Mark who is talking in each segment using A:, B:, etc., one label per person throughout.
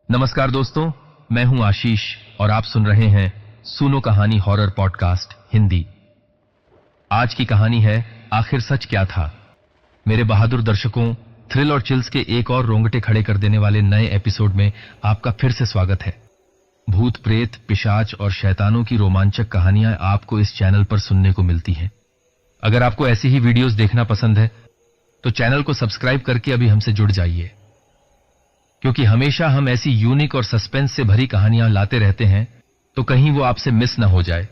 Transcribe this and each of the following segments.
A: नमस्कार दोस्तों, मैं हूं आशीष और आप सुन रहे हैं सुनो कहानी हॉरर पॉडकास्ट हिंदी। आज की कहानी है आखिर सच क्या था। मेरे बहादुर दर्शकों, थ्रिल और चिल्स के एक और रोंगटे खड़े कर देने वाले नए एपिसोड में आपका फिर से स्वागत है। भूत प्रेत, पिशाच और शैतानों की रोमांचक कहानियां आपको इस चैनल पर सुनने को मिलती हैं। अगर आपको ऐसी ही वीडियोस देखना पसंद है तो चैनल को सब्सक्राइब करके अभी हमसे जुड़ जाइए, क्योंकि हमेशा हम ऐसी यूनिक और सस्पेंस से भरी कहानियां लाते रहते हैं, तो कहीं वो आपसे मिस न हो जाए।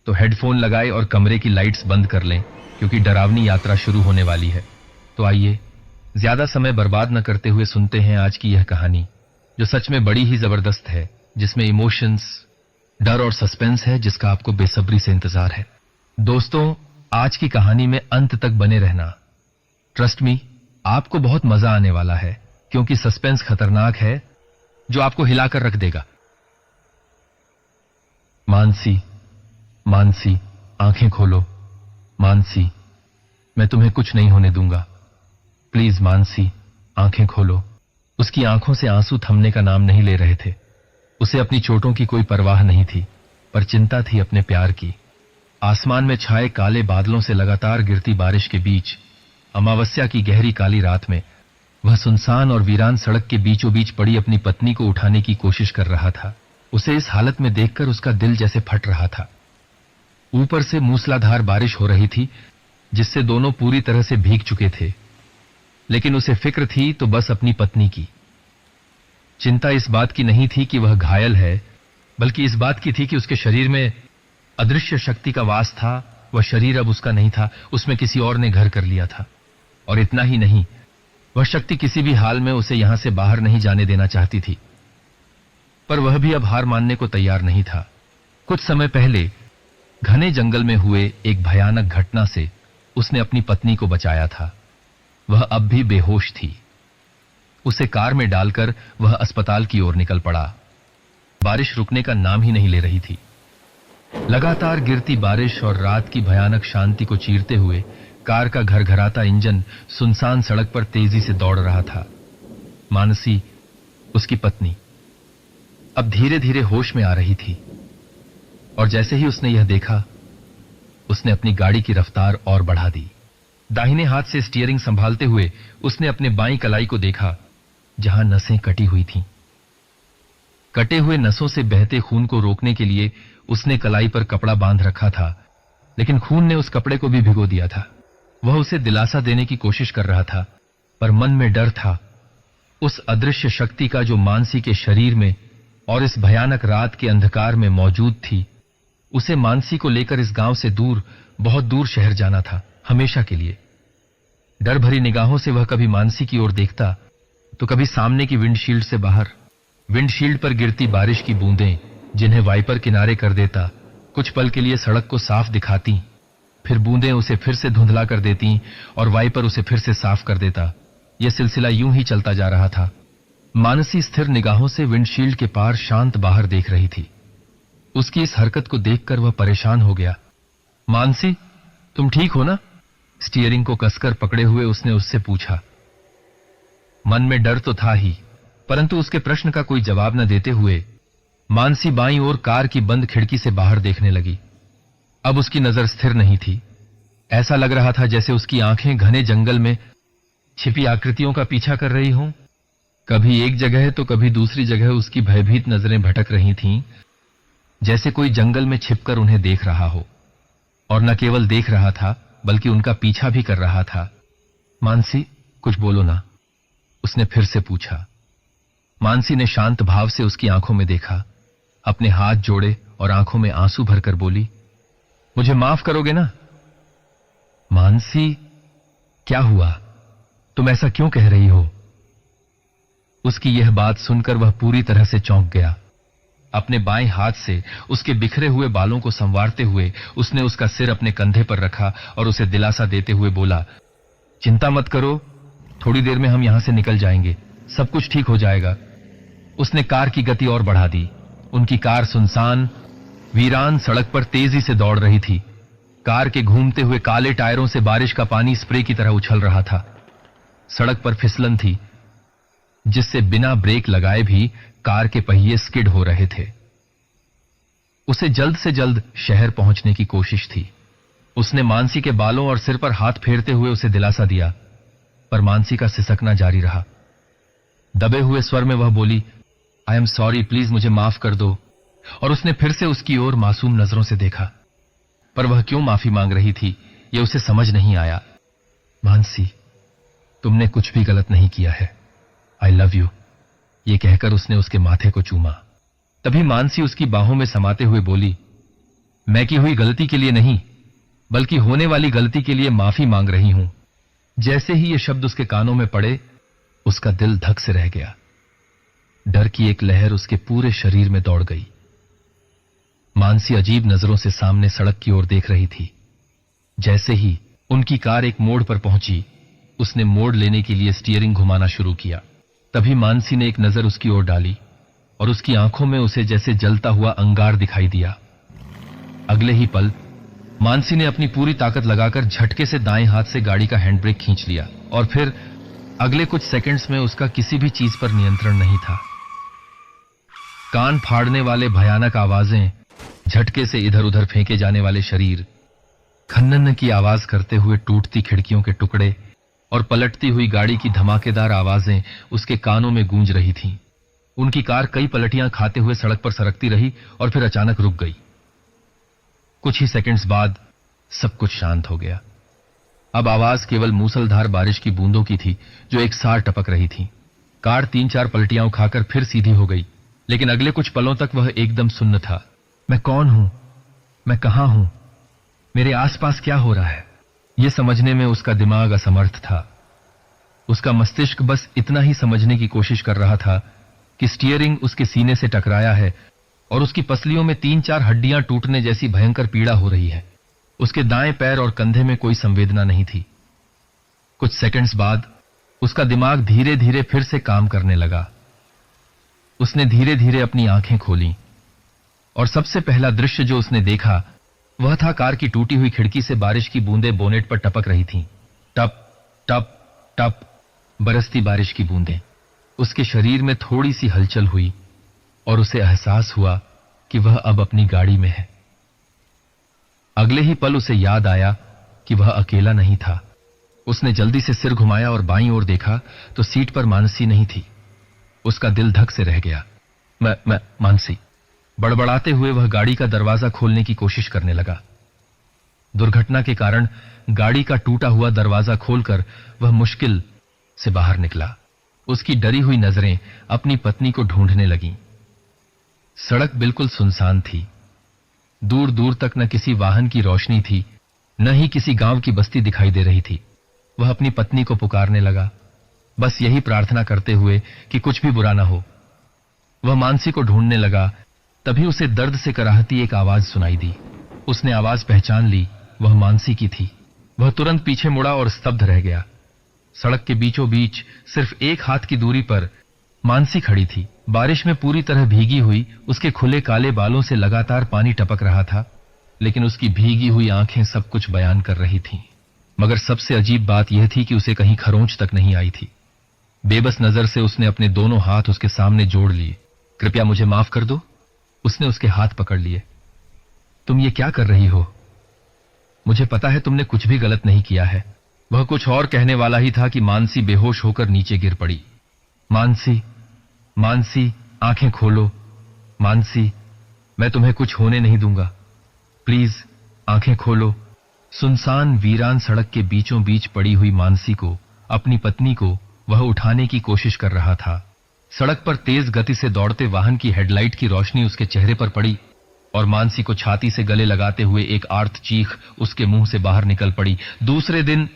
A: तो हेडफोन लगाए और कमरे की लाइट्स बंद कर लें, क्योंकि डरावनी यात्रा शुरू होने वाली है। तो आइए ज्यादा समय बर्बाद न करते हुए सुनते हैं आज की यह कहानी, जो सच में बड़ी ही जबरदस्त है, जिसमें इमोशंस, डर और सस्पेंस है, जिसका आपको बेसब्री से इंतजार है। दोस्तों, आज की कहानी में अंत तक बने रहना। ट्रस्ट मी, आपको बहुत मजा आने वाला है, क्योंकि सस्पेंस खतरनाक है, जो आपको हिलाकर रख देगा। मानसी, मानसी, आंखें खोलो। मानसी, मैं तुम्हें कुछ नहीं होने दूंगा। प्लीज मानसी, आंखें खोलो। उसकी आंखों से आंसू थमने का नाम नहीं ले रहे थे। उसे अपनी चोटों की कोई परवाह नहीं थी, पर चिंता थी अपने प्यार की। आसमान में छाए काले बादलों से लगातार गिरती बारिश के बीच, अमावस्या की गहरी काली रात में, वह सुनसान और वीरान सड़क के बीचों बीच पड़ी अपनी पत्नी को उठाने की कोशिश कर रहा था। उसे इस हालत में देखकर उसका दिल जैसे फट रहा था। ऊपर से मूसलाधार बारिश हो रही थी, जिससे दोनों पूरी तरह से भीग चुके थे, लेकिन उसे फिक्र थी तो बस अपनी पत्नी की। चिंता इस बात की नहीं थी कि वह घायल है, बल्कि इस बात की थी कि उसके शरीर में अदृश्य शक्ति का वास था। वह शरीर अब उसका नहीं था, उसमें किसी और ने घर कर लिया था। और इतना ही नहीं, वह शक्ति किसी भी हाल में उसे यहां से बाहर नहीं जाने देना चाहती थी। पर वह भी अब हार मानने को तैयार नहीं था। कुछ समय पहले घने जंगल में हुए एक भयानक घटना से उसने अपनी पत्नी को बचाया था। वह अब भी बेहोश थी। उसे कार में डालकर वह अस्पताल की ओर निकल पड़ा। बारिश रुकने का नाम ही नहीं ले रही थी। लगातार गिरती बारिश और रात की भयानक शांति को चीरते हुए कार का घरघराता इंजन सुनसान सड़क पर तेजी से दौड़ रहा था। मानसी, उसकी पत्नी, अब धीरे धीरे होश में आ रही थी। और जैसे ही उसने यह देखा, उसने अपनी गाड़ी की रफ्तार और बढ़ा दी। दाहिने हाथ से स्टीयरिंग संभालते हुए उसने अपने बाईं कलाई को देखा, जहां नसें कटी हुई थीं। कटे हुए नसों से बहते खून को रोकने के लिए उसने कलाई पर कपड़ा बांध रखा था, लेकिन खून ने उस कपड़े को भी भिगो दिया था। वह उसे दिलासा देने की कोशिश कर रहा था, पर मन में डर था, उस अदृश्य शक्ति का जो मानसी के शरीर में और इस भयानक रात के अंधकार में मौजूद थी। उसे मानसी को लेकर इस गांव से दूर, बहुत दूर शहर जाना था, हमेशा के लिए। डर भरी निगाहों से वह कभी मानसी की ओर देखता, तो कभी सामने की विंडशील्ड से बाहर। विंडशील्ड पर गिरती बारिश की बूंदें, जिन्हें वाइपर किनारे कर देता, कुछ पल के लिए सड़क को साफ दिखाती, फिर बूंदें उसे फिर से धुंधला कर देती और वाइपर उसे फिर से साफ कर देता। यह सिलसिला यूं ही चलता जा रहा था। मानसी स्थिर निगाहों से विंडशील्ड के पार शांत बाहर देख रही थी। उसकी इस हरकत को देखकर वह परेशान हो गया। मानसी, तुम ठीक हो ना? स्टीयरिंग को कसकर पकड़े हुए उसने उससे पूछा। मन में डर तो था ही, परंतु उसके प्रश्न का कोई जवाब न देते हुए मानसी बाईं ओर कार की बंद खिड़की से बाहर देखने लगी। अब उसकी नजर स्थिर नहीं थी। ऐसा लग रहा था जैसे उसकी आंखें घने जंगल में छिपी आकृतियों का पीछा कर रही हों। कभी एक जगह तो कभी दूसरी जगह उसकी भयभीत नजरें भटक रही थीं, जैसे कोई जंगल में छिपकर उन्हें देख रहा हो। और न केवल देख रहा था, बल्कि उनका पीछा भी कर रहा था। मानसी, कुछ बोलो ना, उसने फिर से पूछा। मानसी ने शांत भाव से उसकी आंखों में देखा, अपने हाथ जोड़े और आंखों में आंसू भरकर बोली, मुझे माफ करोगे ना? मानसी, क्या हुआ? तुम ऐसा क्यों कह रही हो? उसकी यह बात सुनकर वह पूरी तरह से चौंक गया। अपने बाएं हाथ से उसके बिखरे हुए बालों को संवारते हुए उसने उसका सिर अपने कंधे पर रखा और उसे दिलासा देते हुए बोला, चिंता मत करो, थोड़ी देर में हम यहां से निकल जाएंगे, सब कुछ ठीक हो जाएगा। उसने कार की गति और बढ़ा दी। उनकी कार सुनसान, वीरान सड़क पर तेजी से दौड़ रही थी। कार के घूमते हुए काले टायरों से बारिश का पानी स्प्रे की तरह उछल रहा था। सड़क पर फिसलन थी। जिससे बिना ब्रेक लगाए भी कार के पहिए स्किड हो रहे थे। उसे जल्द से जल्द शहर पहुंचने की कोशिश थी। उसने मानसी के बालों और सिर पर हाथ फेरते हुए उसे दिलासा दिया, पर मानसी का सिसकना जारी रहा। दबे हुए स्वर में वह बोली, आई एम सॉरी, प्लीज मुझे माफ कर दो। और उसने फिर से उसकी ओर मासूम नजरों से देखा, पर वह क्यों माफी मांग रही थी यह उसे समझ नहीं आया। मानसी, तुमने कुछ भी गलत नहीं किया है, आई लव यू, ये कहकर उसने उसके माथे को चूमा। तभी मानसी उसकी बाहों में समाते हुए बोली, मैं की हुई गलती के लिए नहीं, बल्कि होने वाली गलती के लिए माफी मांग रही हूं। जैसे ही ये शब्द उसके कानों में पड़े, उसका दिल धक से रह गया। डर की एक लहर उसके पूरे शरीर में दौड़ गई। मानसी अजीब नजरों से सामने सड़क की ओर देख रही थी। जैसे ही उनकी कार एक मोड़ पर पहुंची, उसने मोड़ लेने के लिए स्टीयरिंग घुमाना शुरू किया। तभी मानसी ने एक नजर उसकी ओर डाली और उसकी आंखों में उसे जैसे जलता हुआ अंगार दिखाई दिया। अगले ही पल मानसी ने अपनी पूरी ताकत लगाकर झटके से दाएं हाथ से गाड़ी का हैंड ब्रेक खींच लिया और फिर अगले कुछ सेकंड्स में उसका किसी भी चीज पर नियंत्रण नहीं था। कान फाड़ने वाले भयानक आवाजें, झटके से इधर उधर फेंके जाने वाले शरीर, खन्नन की आवाज करते हुए टूटती खिड़कियों के टुकड़े और पलटती हुई गाड़ी की धमाकेदार आवाजें उसके कानों में गूंज रही थीं। उनकी कार कई पलटियां खाते हुए सड़क पर सरकती रही और फिर अचानक रुक गई। कुछ ही सेकंड्स बाद सब कुछ शांत हो गया। अब आवाज केवल मूसलधार बारिश की बूंदों की थी जो एक साथ टपक रही थी। कार 3-4 पलटियां उखाकर फिर सीधी हो गई, लेकिन अगले कुछ पलों तक वह एकदम सुन्न था। मैं कौन हूं? मैं कहां हूं? मेरे आसपास क्या हो रहा है? यह समझने में उसका दिमाग असमर्थ था। उसका मस्तिष्क बस इतना ही समझने की कोशिश कर रहा था कि स्टीयरिंग उसके सीने से टकराया है और उसकी पसलियों में 3-4 हड्डियां टूटने जैसी भयंकर पीड़ा हो रही है। उसके दाएं पैर और कंधे में कोई संवेदना नहीं थी। कुछ सेकंड्स बाद उसका दिमाग धीरे धीरे फिर से काम करने लगा। उसने धीरे धीरे अपनी आंखें खोलीं और सबसे पहला दृश्य जो उसने देखा वह था कार की टूटी हुई खिड़की से बारिश की बूंदें बोनेट पर टपक रही थीं। टप टप टप बरसती बारिश की बूंदें। उसके शरीर में थोड़ी सी हलचल हुई और उसे एहसास हुआ कि वह अब अपनी गाड़ी में है। अगले ही पल उसे याद आया कि वह अकेला नहीं था। उसने जल्दी से सिर घुमाया और बाईं ओर देखा तो सीट पर मानसी नहीं थी। उसका दिल धक से रह गया। मैं मानसी, बड़बड़ाते हुए वह गाड़ी का दरवाजा खोलने की कोशिश करने लगा। दुर्घटना के कारण गाड़ी का टूटा हुआ दरवाजा खोलकर वह मुश्किल से बाहर निकला। उसकी डरी हुई नजरें अपनी पत्नी को ढूंढने लगीं। सड़क बिल्कुल सुनसान थी। दूर दूर तक न किसी वाहन की रोशनी थी, न ही किसी गांव की बस्ती दिखाई दे रही थी। वह अपनी पत्नी को पुकारने लगा, बस यही प्रार्थना करते हुए कि कुछ भी बुरा ना हो। वह मानसी को ढूंढने लगा। तभी उसे दर्द से कराहती एक आवाज सुनाई दी। उसने आवाज पहचान ली, वह मानसी की थी। वह तुरंत पीछे मुड़ा और स्तब्ध रह गया। सड़क के बीचों बीच सिर्फ एक हाथ की दूरी पर मानसी खड़ी थी। बारिश में पूरी तरह भीगी हुई उसके खुले काले बालों से लगातार पानी टपक रहा था, लेकिन उसकी भीगी हुई आंखें सब कुछ बयान कर रही थीं। मगर सबसे अजीब बात यह थी कि उसे कहीं खरोंच तक नहीं आई थी। बेबस नजर से उसने अपने दोनों हाथ उसके सामने जोड़ लिए। कृपया मुझे माफ कर दो। उसने उसके हाथ पकड़ लिए। तुम ये क्या कर रही हो? मुझे पता है तुमने कुछ भी गलत नहीं किया है। वह कुछ और कहने वाला ही था कि मानसी बेहोश होकर नीचे गिर पड़ी। मानसी, मानसी, आंखें खोलो। मानसी, मैं तुम्हें कुछ होने नहीं दूंगा, प्लीज आंखें खोलो। सुनसान वीरान सड़क के बीचों बीच पड़ी हुई मानसी को, अपनी पत्नी को वह उठाने की कोशिश कर रहा था। सड़क पर तेज गति से दौड़ते वाहन की हेडलाइट की रोशनी उसके चेहरे पर पड़ी और मानसी को छाती से गले लगाते हुए एक आर्त चीख उसके मुंह से बाहर निकल पड़ी। दूसरे दिन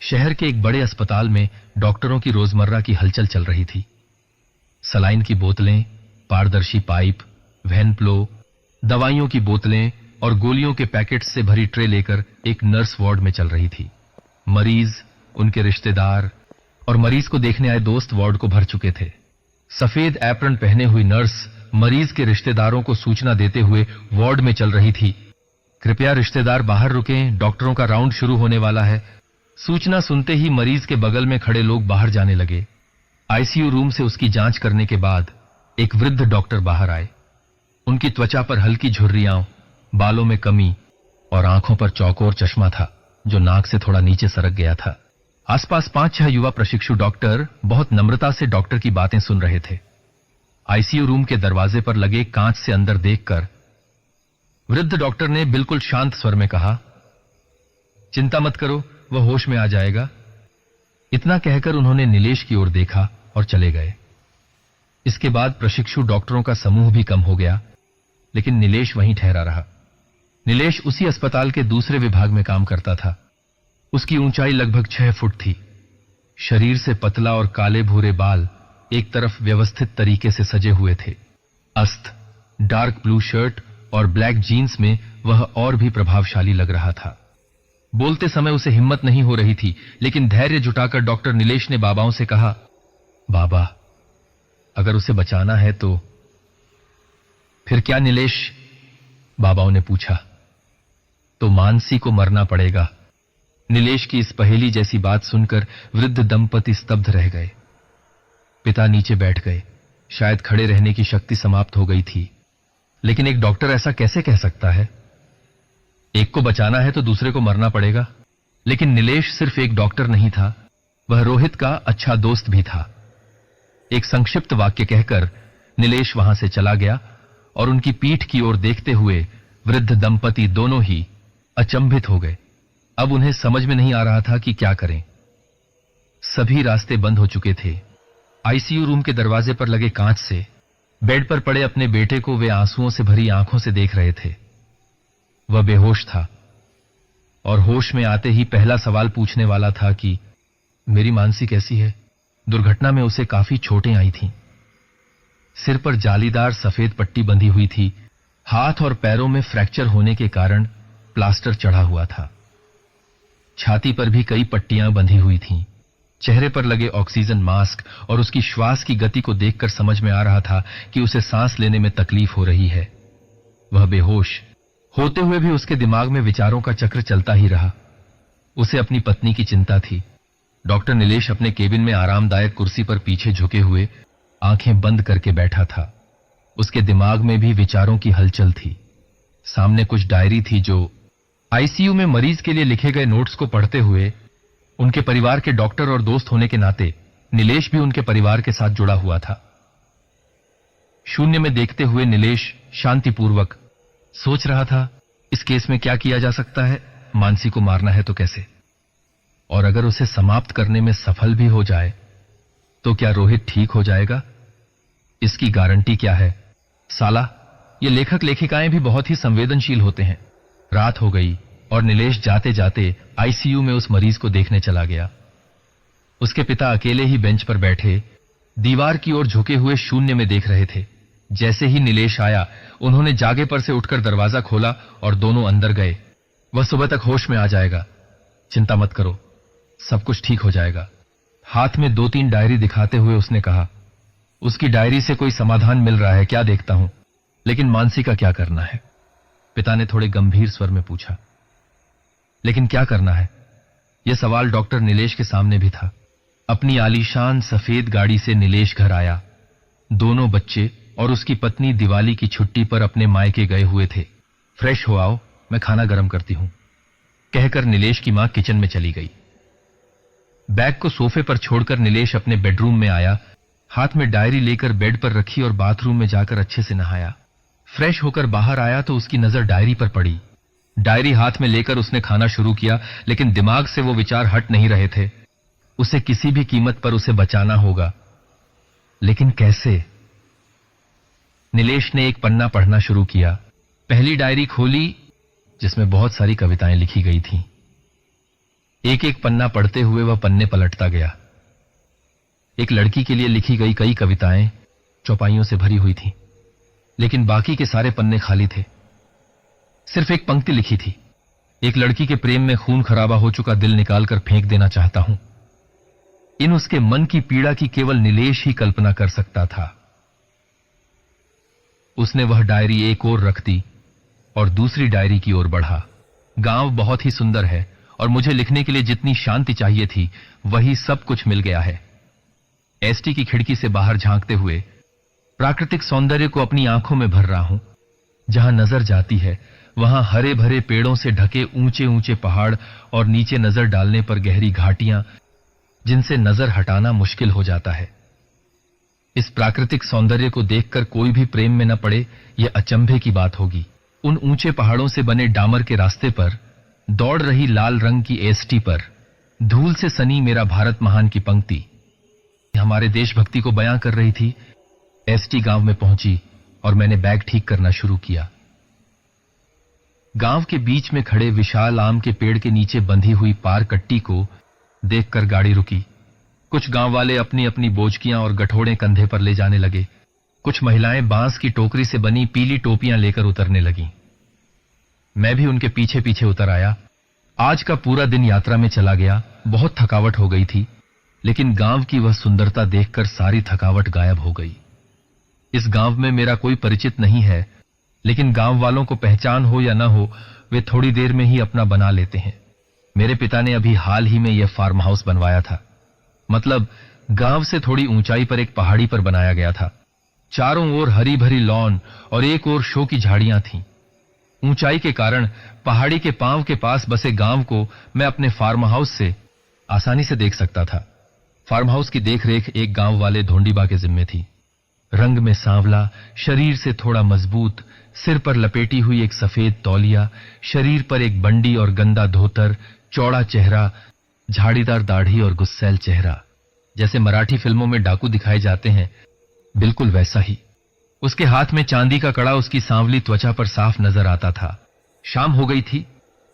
A: शहर के एक बड़े अस्पताल में डॉक्टरों की रोजमर्रा की हलचल चल रही थी। सलाइन की बोतलें, पारदर्शी पाइप, वैनप्लो, दवाइयों की बोतलें और गोलियों के पैकेट्स से भरी ट्रे लेकर एक नर्स वार्ड में चल रही थी। मरीज, उनके रिश्तेदार और मरीज को देखने आए दोस्त वार्ड को भर चुके थे। सफेद एप्रन पहने हुई नर्स मरीज के रिश्तेदारों को सूचना देते हुए वार्ड में चल रही थी। कृपया रिश्तेदार बाहर रुकें, डॉक्टरों का राउंड शुरू होने वाला है। सूचना सुनते ही मरीज के बगल में खड़े लोग बाहर जाने लगे। आईसीयू रूम से उसकी जांच करने के बाद एक वृद्ध डॉक्टर बाहर आए। उनकी त्वचा पर हल्की झुर्रियां, बालों में कमी और आंखों पर चौकोर चश्मा था जो नाक से थोड़ा नीचे सरक गया था। आसपास 5-6 युवा प्रशिक्षु डॉक्टर बहुत नम्रता से डॉक्टर की बातें सुन रहे थे। आईसीयू रूम के दरवाजे पर लगे कांच से अंदर देखकर वृद्ध डॉक्टर ने बिल्कुल शांत स्वर में कहा, चिंता मत करो, वह होश में आ जाएगा। इतना कहकर उन्होंने नीलेश की ओर देखा और चले गए। इसके बाद प्रशिक्षु डॉक्टरों का समूह भी कम हो गया, लेकिन नीलेश वहीं ठहरा रहा। नीलेश उसी अस्पताल के दूसरे विभाग में काम करता था। उसकी ऊंचाई लगभग 6 फुट थी। शरीर से पतला और काले भूरे बाल एक तरफ व्यवस्थित तरीके से सजे हुए थे। अस्त डार्क ब्लू शर्ट और ब्लैक जीन्स में वह और भी प्रभावशाली लग रहा था। बोलते समय उसे हिम्मत नहीं हो रही थी, लेकिन धैर्य जुटाकर डॉक्टर नीलेश ने बाबाओं से कहा, बाबा, अगर उसे बचाना है तो। फिर क्या नीलेश? बाबाओं ने पूछा। तो मानसी को मरना पड़ेगा। नीलेश की इस पहेली जैसी बात सुनकर वृद्ध दंपति स्तब्ध रह गए। पिता नीचे बैठ गए। शायद खड़े रहने की शक्ति समाप्त हो गई थी, लेकिन एक डॉक्टर ऐसा कैसे कह सकता है? एक को बचाना है तो दूसरे को मरना पड़ेगा। लेकिन नीलेश सिर्फ एक डॉक्टर नहीं था, वह रोहित का अच्छा दोस्त भी था। एक संक्षिप्त वाक्य कहकर नीलेश वहां से चला गया और उनकी पीठ की ओर देखते हुए वृद्ध दंपति दोनों ही अचंभित हो गए। अब उन्हें समझ में नहीं आ रहा था कि क्या करें। सभी रास्ते बंद हो चुके थे। आईसीयू रूम के दरवाजे पर लगे कांच से बेड पर पड़े अपने बेटे को वे आंसुओं से भरी आंखों से देख रहे थे। वह बेहोश था और होश में आते ही पहला सवाल पूछने वाला था कि मेरी मानसी कैसी है? दुर्घटना में उसे काफी चोटें आई थीं। सिर पर जालीदार सफेद पट्टी बंधी हुई थी। हाथ और पैरों में फ्रैक्चर होने के कारण प्लास्टर चढ़ा हुआ था। छाती पर भी कई पट्टियां बंधी हुई थीं। चेहरे पर लगे ऑक्सीजन मास्क और उसकी श्वास की गति को देखकर समझ में आ रहा था कि उसे सांस लेने में तकलीफ हो रही है। वह बेहोश होते हुए भी उसके दिमाग में विचारों का चक्र चलता ही रहा। उसे अपनी पत्नी की चिंता थी। डॉक्टर नीलेश अपने केबिन में आरामदायक कुर्सी पर पीछे झुके हुए आंखें बंद करके बैठा था। उसके दिमाग में भी विचारों की हलचल थी। सामने कुछ डायरी थी जो आईसीयू में मरीज के लिए लिखे गए नोट्स को पढ़ते हुए उनके परिवार के डॉक्टर और दोस्त होने के नाते नीलेश भी उनके परिवार के साथ जुड़ा हुआ था। शून्य में देखते हुए नीलेश शांतिपूर्वक सोच रहा था, इस केस में क्या किया जा सकता है? मानसी को मारना है तो कैसे? और अगर उसे समाप्त करने में सफल भी हो जाए तो क्या रोहित ठीक हो जाएगा? इसकी गारंटी क्या है? साला, ये लेखक लेखिकाएं भी बहुत ही संवेदनशील होते हैं। रात हो गई और नीलेश जाते जाते आईसीयू में उस मरीज को देखने चला गया। उसके पिता अकेले ही बेंच पर बैठे दीवार की ओर झुके हुए शून्य में देख रहे थे। जैसे ही नीलेश आया, उन्होंने जागे पर से उठकर दरवाजा खोला और दोनों अंदर गए। वह सुबह तक होश में आ जाएगा, चिंता मत करो, सब कुछ ठीक हो जाएगा। हाथ में 2-3 डायरी दिखाते हुए उसने कहा, उसकी डायरी से कोई समाधान मिल रहा है क्या देखता हूं, लेकिन मानसी का क्या करना है? पिता ने थोड़े गंभीर स्वर में पूछा। लेकिन क्या करना है? यह सवाल डॉक्टर नीलेश के सामने भी था। अपनी आलीशान सफेद गाड़ी से नीलेश घर आया। दोनों बच्चे और उसकी पत्नी दिवाली की छुट्टी पर अपने मायके गए हुए थे। फ्रेश हो आओ, मैं खाना गर्म करती हूं, कहकर नीलेश की मां किचन में चली गई। बैग को सोफे पर छोड़कर नीलेश अपने बेडरूम में आया। हाथ में डायरी लेकर बेड पर रखी और बाथरूम में जाकर अच्छे से नहाया। फ्रेश होकर बाहर आया तो उसकी नजर डायरी पर पड़ी। डायरी हाथ में लेकर उसने खाना शुरू किया, लेकिन दिमाग से वो विचार हट नहीं रहे थे। उसे किसी भी कीमत पर उसे बचाना होगा, लेकिन कैसे? नीलेश ने एक पन्ना पढ़ना शुरू किया। पहली डायरी खोली जिसमें बहुत सारी कविताएं लिखी गई थीं। एक एक पन्ना पढ़ते हुए वह पन्ने पलटता गया। एक लड़की के लिए लिखी गई कई कविताएं चौपाइयों से भरी हुई थीं, लेकिन बाकी के सारे पन्ने खाली थे। सिर्फ एक पंक्ति लिखी थी, एक लड़की के प्रेम में खून खराबा हो चुका दिल निकालकर फेंक देना चाहता हूं। इन उसके मन की पीड़ा की केवल नीलेश ही कल्पना कर सकता था। उसने वह डायरी एक ओर रख दी और दूसरी डायरी की ओर बढ़ा। गांव बहुत ही सुंदर है और मुझे लिखने के लिए जितनी शांति चाहिए थी वही सब कुछ मिल गया है। एसटी की खिड़की से बाहर झांकते हुए प्राकृतिक सौंदर्य को अपनी आंखों में भर रहा हूं। जहां नजर जाती है वहां हरे भरे पेड़ों से ढके ऊंचे ऊंचे पहाड़ और नीचे नजर डालने पर गहरी घाटियां, जिनसे नजर हटाना मुश्किल हो जाता है। इस प्राकृतिक सौंदर्य को देखकर कोई भी प्रेम में न पड़े, यह अचंभे की बात होगी। उन ऊंचे पहाड़ों से बने डामर के रास्ते पर दौड़ रही लाल रंग की एसटी पर धूल से सनी मेरा भारत महान की पंक्ति हमारे देशभक्ति को बयां कर रही थी। एसटी गांव में पहुंची और मैंने बैग ठीक करना शुरू किया। गांव के बीच में खड़े विशाल आम के पेड़ के नीचे बंधी हुई पार कट्टी को देखकर गाड़ी रुकी। कुछ गांव वाले अपनी अपनी बोझकियां और गठोड़े कंधे पर ले जाने लगे। कुछ महिलाएं बांस की टोकरी से बनी पीली टोपियां लेकर उतरने लगीं। मैं भी उनके पीछे पीछे उतर आया। आज का पूरा दिन यात्रा में चला गया। बहुत थकावट हो गई थी, लेकिन गांव की वह सुंदरता देखकर सारी थकावट गायब हो गई। इस गांव में मेरा कोई परिचित नहीं है, लेकिन गांव वालों को पहचान हो या न हो, वे थोड़ी देर में ही अपना बना लेते हैं। मेरे पिता ने अभी हाल ही में यह फार्म हाउस बनवाया था। मतलब गांव से थोड़ी ऊंचाई पर एक पहाड़ी पर बनाया गया था। चारों ओर हरी भरी लॉन और एक ओर शो की झाड़ियां थीं। ऊंचाई के कारण पहाड़ी के पांव के पास बसे गांव को मैं अपने फार्म हाउस से आसानी से देख सकता था। फार्म हाउस की देखरेख एक गांव वाले धोंडीबा के जिम्मे थी। रंग में सांवला, शरीर से थोड़ा मजबूत, सिर पर लपेटी हुई एक सफेद तौलिया, शरीर पर एक बंडी और गंदा धोतर, चौड़ा चेहरा, झाड़ीदार दाढ़ी और गुस्सैल चेहरा, जैसे मराठी फिल्मों में डाकू दिखाए जाते हैं, बिल्कुल वैसा ही। उसके हाथ में चांदी का कड़ा उसकी सांवली त्वचा पर साफ नजर आता था। शाम हो गई थी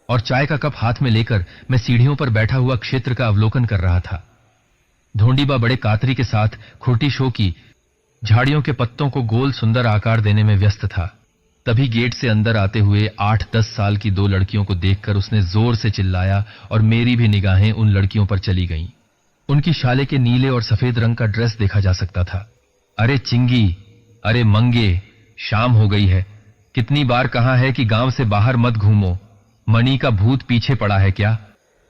A: और चाय का कप हाथ में लेकर मैं सीढ़ियों पर बैठा हुआ क्षेत्र का अवलोकन कर रहा था। धोंडीबा बड़े कातरी के साथ खुर्टी शो की झाड़ियों के पत्तों को गोल सुंदर आकार देने में व्यस्त था। तभी गेट से अंदर आते हुए 8-10 साल की दो लड़कियों को देखकर उसने जोर से चिल्लाया और मेरी भी निगाहें उन लड़कियों पर चली गईं। उनकी शाले के नीले और सफेद रंग का ड्रेस देखा जा सकता था। अरे चिंगी, अरे मंगे, शाम हो गई है। कितनी बार कहा है कि गांव से बाहर मत घूमो, मणि का भूत पीछे पड़ा है क्या?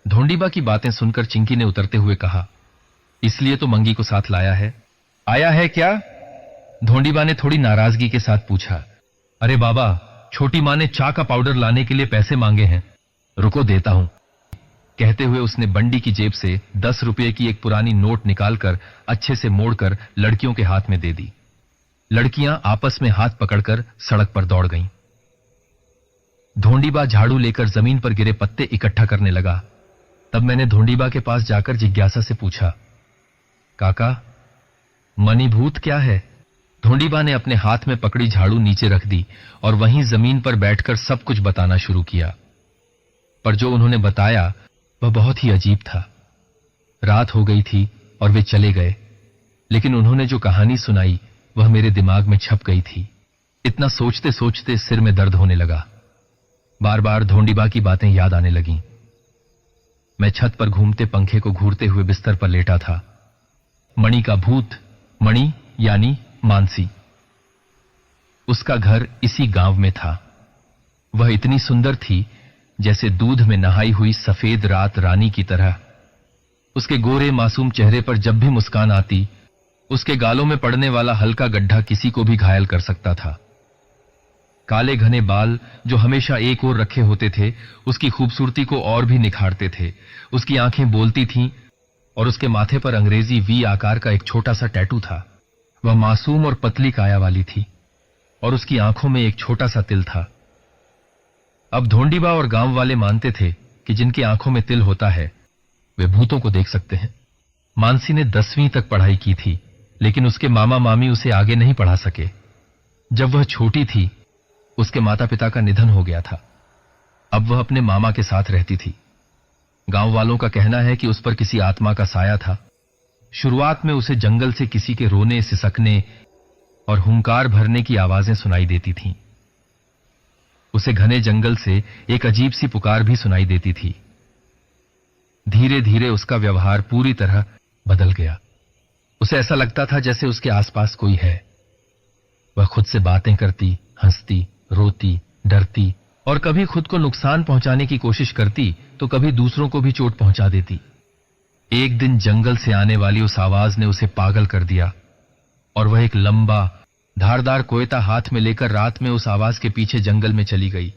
A: धोंडीबा की बातें सुनकर चिंकी ने उतरते हुए कहा, इसलिए तो मंगी को साथ लाया है। आया है क्या? धोंडीबा ने थोड़ी नाराजगी के साथ पूछा। अरे बाबा, छोटी मां ने चाय का पाउडर लाने के लिए पैसे मांगे हैं, रुको देता हूं। कहते हुए उसने बंडी की जेब से 10 रुपये की एक पुरानी नोट निकालकर अच्छे से मोड़कर लड़कियों के हाथ में दे दी। लड़कियां आपस में हाथ पकड़कर सड़क पर दौड़ गईं। धोंडीबा झाड़ू लेकर जमीन पर गिरे पत्ते इकट्ठा करने लगा। तब मैंने धोंडीबा के पास जाकर जिज्ञासा से पूछा, काका, मणिभूत क्या है? धोंडीबा ने अपने हाथ में पकड़ी झाड़ू नीचे रख दी और वहीं जमीन पर बैठकर सब कुछ बताना शुरू किया। पर जो उन्होंने बताया वह बहुत ही अजीब था। रात हो गई थी और वे चले गए, लेकिन उन्होंने जो कहानी सुनाई वह मेरे दिमाग में छप गई थी। इतना सोचते सोचते सिर में दर्द होने लगा। बार बार धोंडीबा की बातें याद आने लगीं। मैं छत पर घूमते पंखे को घूरते हुए बिस्तर पर लेटा था। मणि का भूत, मणि यानी मानसी, उसका घर इसी गांव में था। वह इतनी सुंदर थी जैसे दूध में नहाई हुई सफेद रात रानी की तरह। उसके गोरे मासूम चेहरे पर जब भी मुस्कान आती, उसके गालों में पड़ने वाला हल्का गड्ढा किसी को भी घायल कर सकता था। काले घने बाल जो हमेशा एक ओर रखे होते थे उसकी खूबसूरती को और भी निखारते थे। उसकी आंखें बोलती थीं और उसके माथे पर अंग्रेजी वी आकार का एक छोटा सा टैटू था। वह मासूम और पतली काया वाली थी और उसकी आंखों में एक छोटा सा तिल था। अब धोंडीबा और गांव वाले मानते थे कि जिनकी आंखों में तिल होता है वे भूतों को देख सकते हैं। मानसी ने 10वीं तक पढ़ाई की थी, लेकिन उसके मामा मामी उसे आगे नहीं पढ़ा सके। जब वह छोटी थी उसके माता पिता का निधन हो गया था। अब वह अपने मामा के साथ रहती थी। गांव वालों का कहना है कि उस पर किसी आत्मा का साया था। शुरुआत में उसे जंगल से किसी के रोने, सिसकने और हुंकार भरने की आवाजें सुनाई देती थीं। उसे घने जंगल से एक अजीब सी पुकार भी सुनाई देती थी। धीरे धीरे उसका व्यवहार पूरी तरह बदल गया। उसे ऐसा लगता था जैसे उसके आसपास कोई है। वह खुद से बातें करती, हंसती, रोती, डरती और कभी खुद को नुकसान पहुंचाने की कोशिश करती तो कभी दूसरों को भी चोट पहुंचा देती। एक दिन जंगल से आने वाली उस आवाज ने उसे पागल कर दिया और वह एक लंबा धारदार कोयता हाथ में लेकर रात में उस आवाज के पीछे जंगल में चली गई।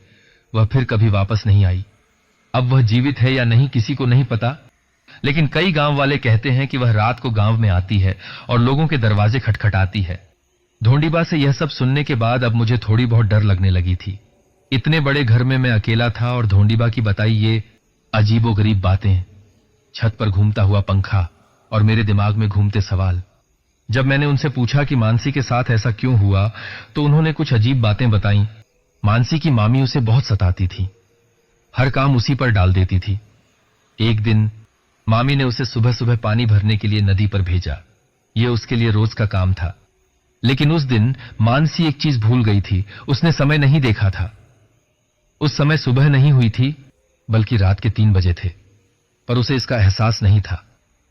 A: वह फिर कभी वापस नहीं आई। अब वह जीवित है या नहीं किसी को नहीं पता, लेकिन कई गांव वाले कहते हैं कि वह रात को गांव में आती है और लोगों के दरवाजे खटखटाती है। ढोंडीबा से यह सब सुनने के बाद अब मुझे थोड़ी बहुत डर लगने लगी थी। इतने बड़े घर में मैं अकेला था और ढोंडीबा की बताई ये अजीबोगरीब बातें, छत पर घूमता हुआ पंखा और मेरे दिमाग में घूमते सवाल। जब मैंने उनसे पूछा कि मानसी के साथ ऐसा क्यों हुआ तो उन्होंने कुछ अजीब बातें बताई। मानसी की मामी उसे बहुत सताती थी, हर काम उसी पर डाल देती थी। एक दिन मामी ने उसे सुबह सुबह पानी भरने के लिए नदी पर भेजा। यह उसके लिए रोज का काम था, लेकिन उस दिन मानसी एक चीज भूल गई थी। उसने समय नहीं देखा था। उस समय सुबह नहीं हुई थी बल्कि रात के 3 बजे थे, पर उसे इसका एहसास नहीं था।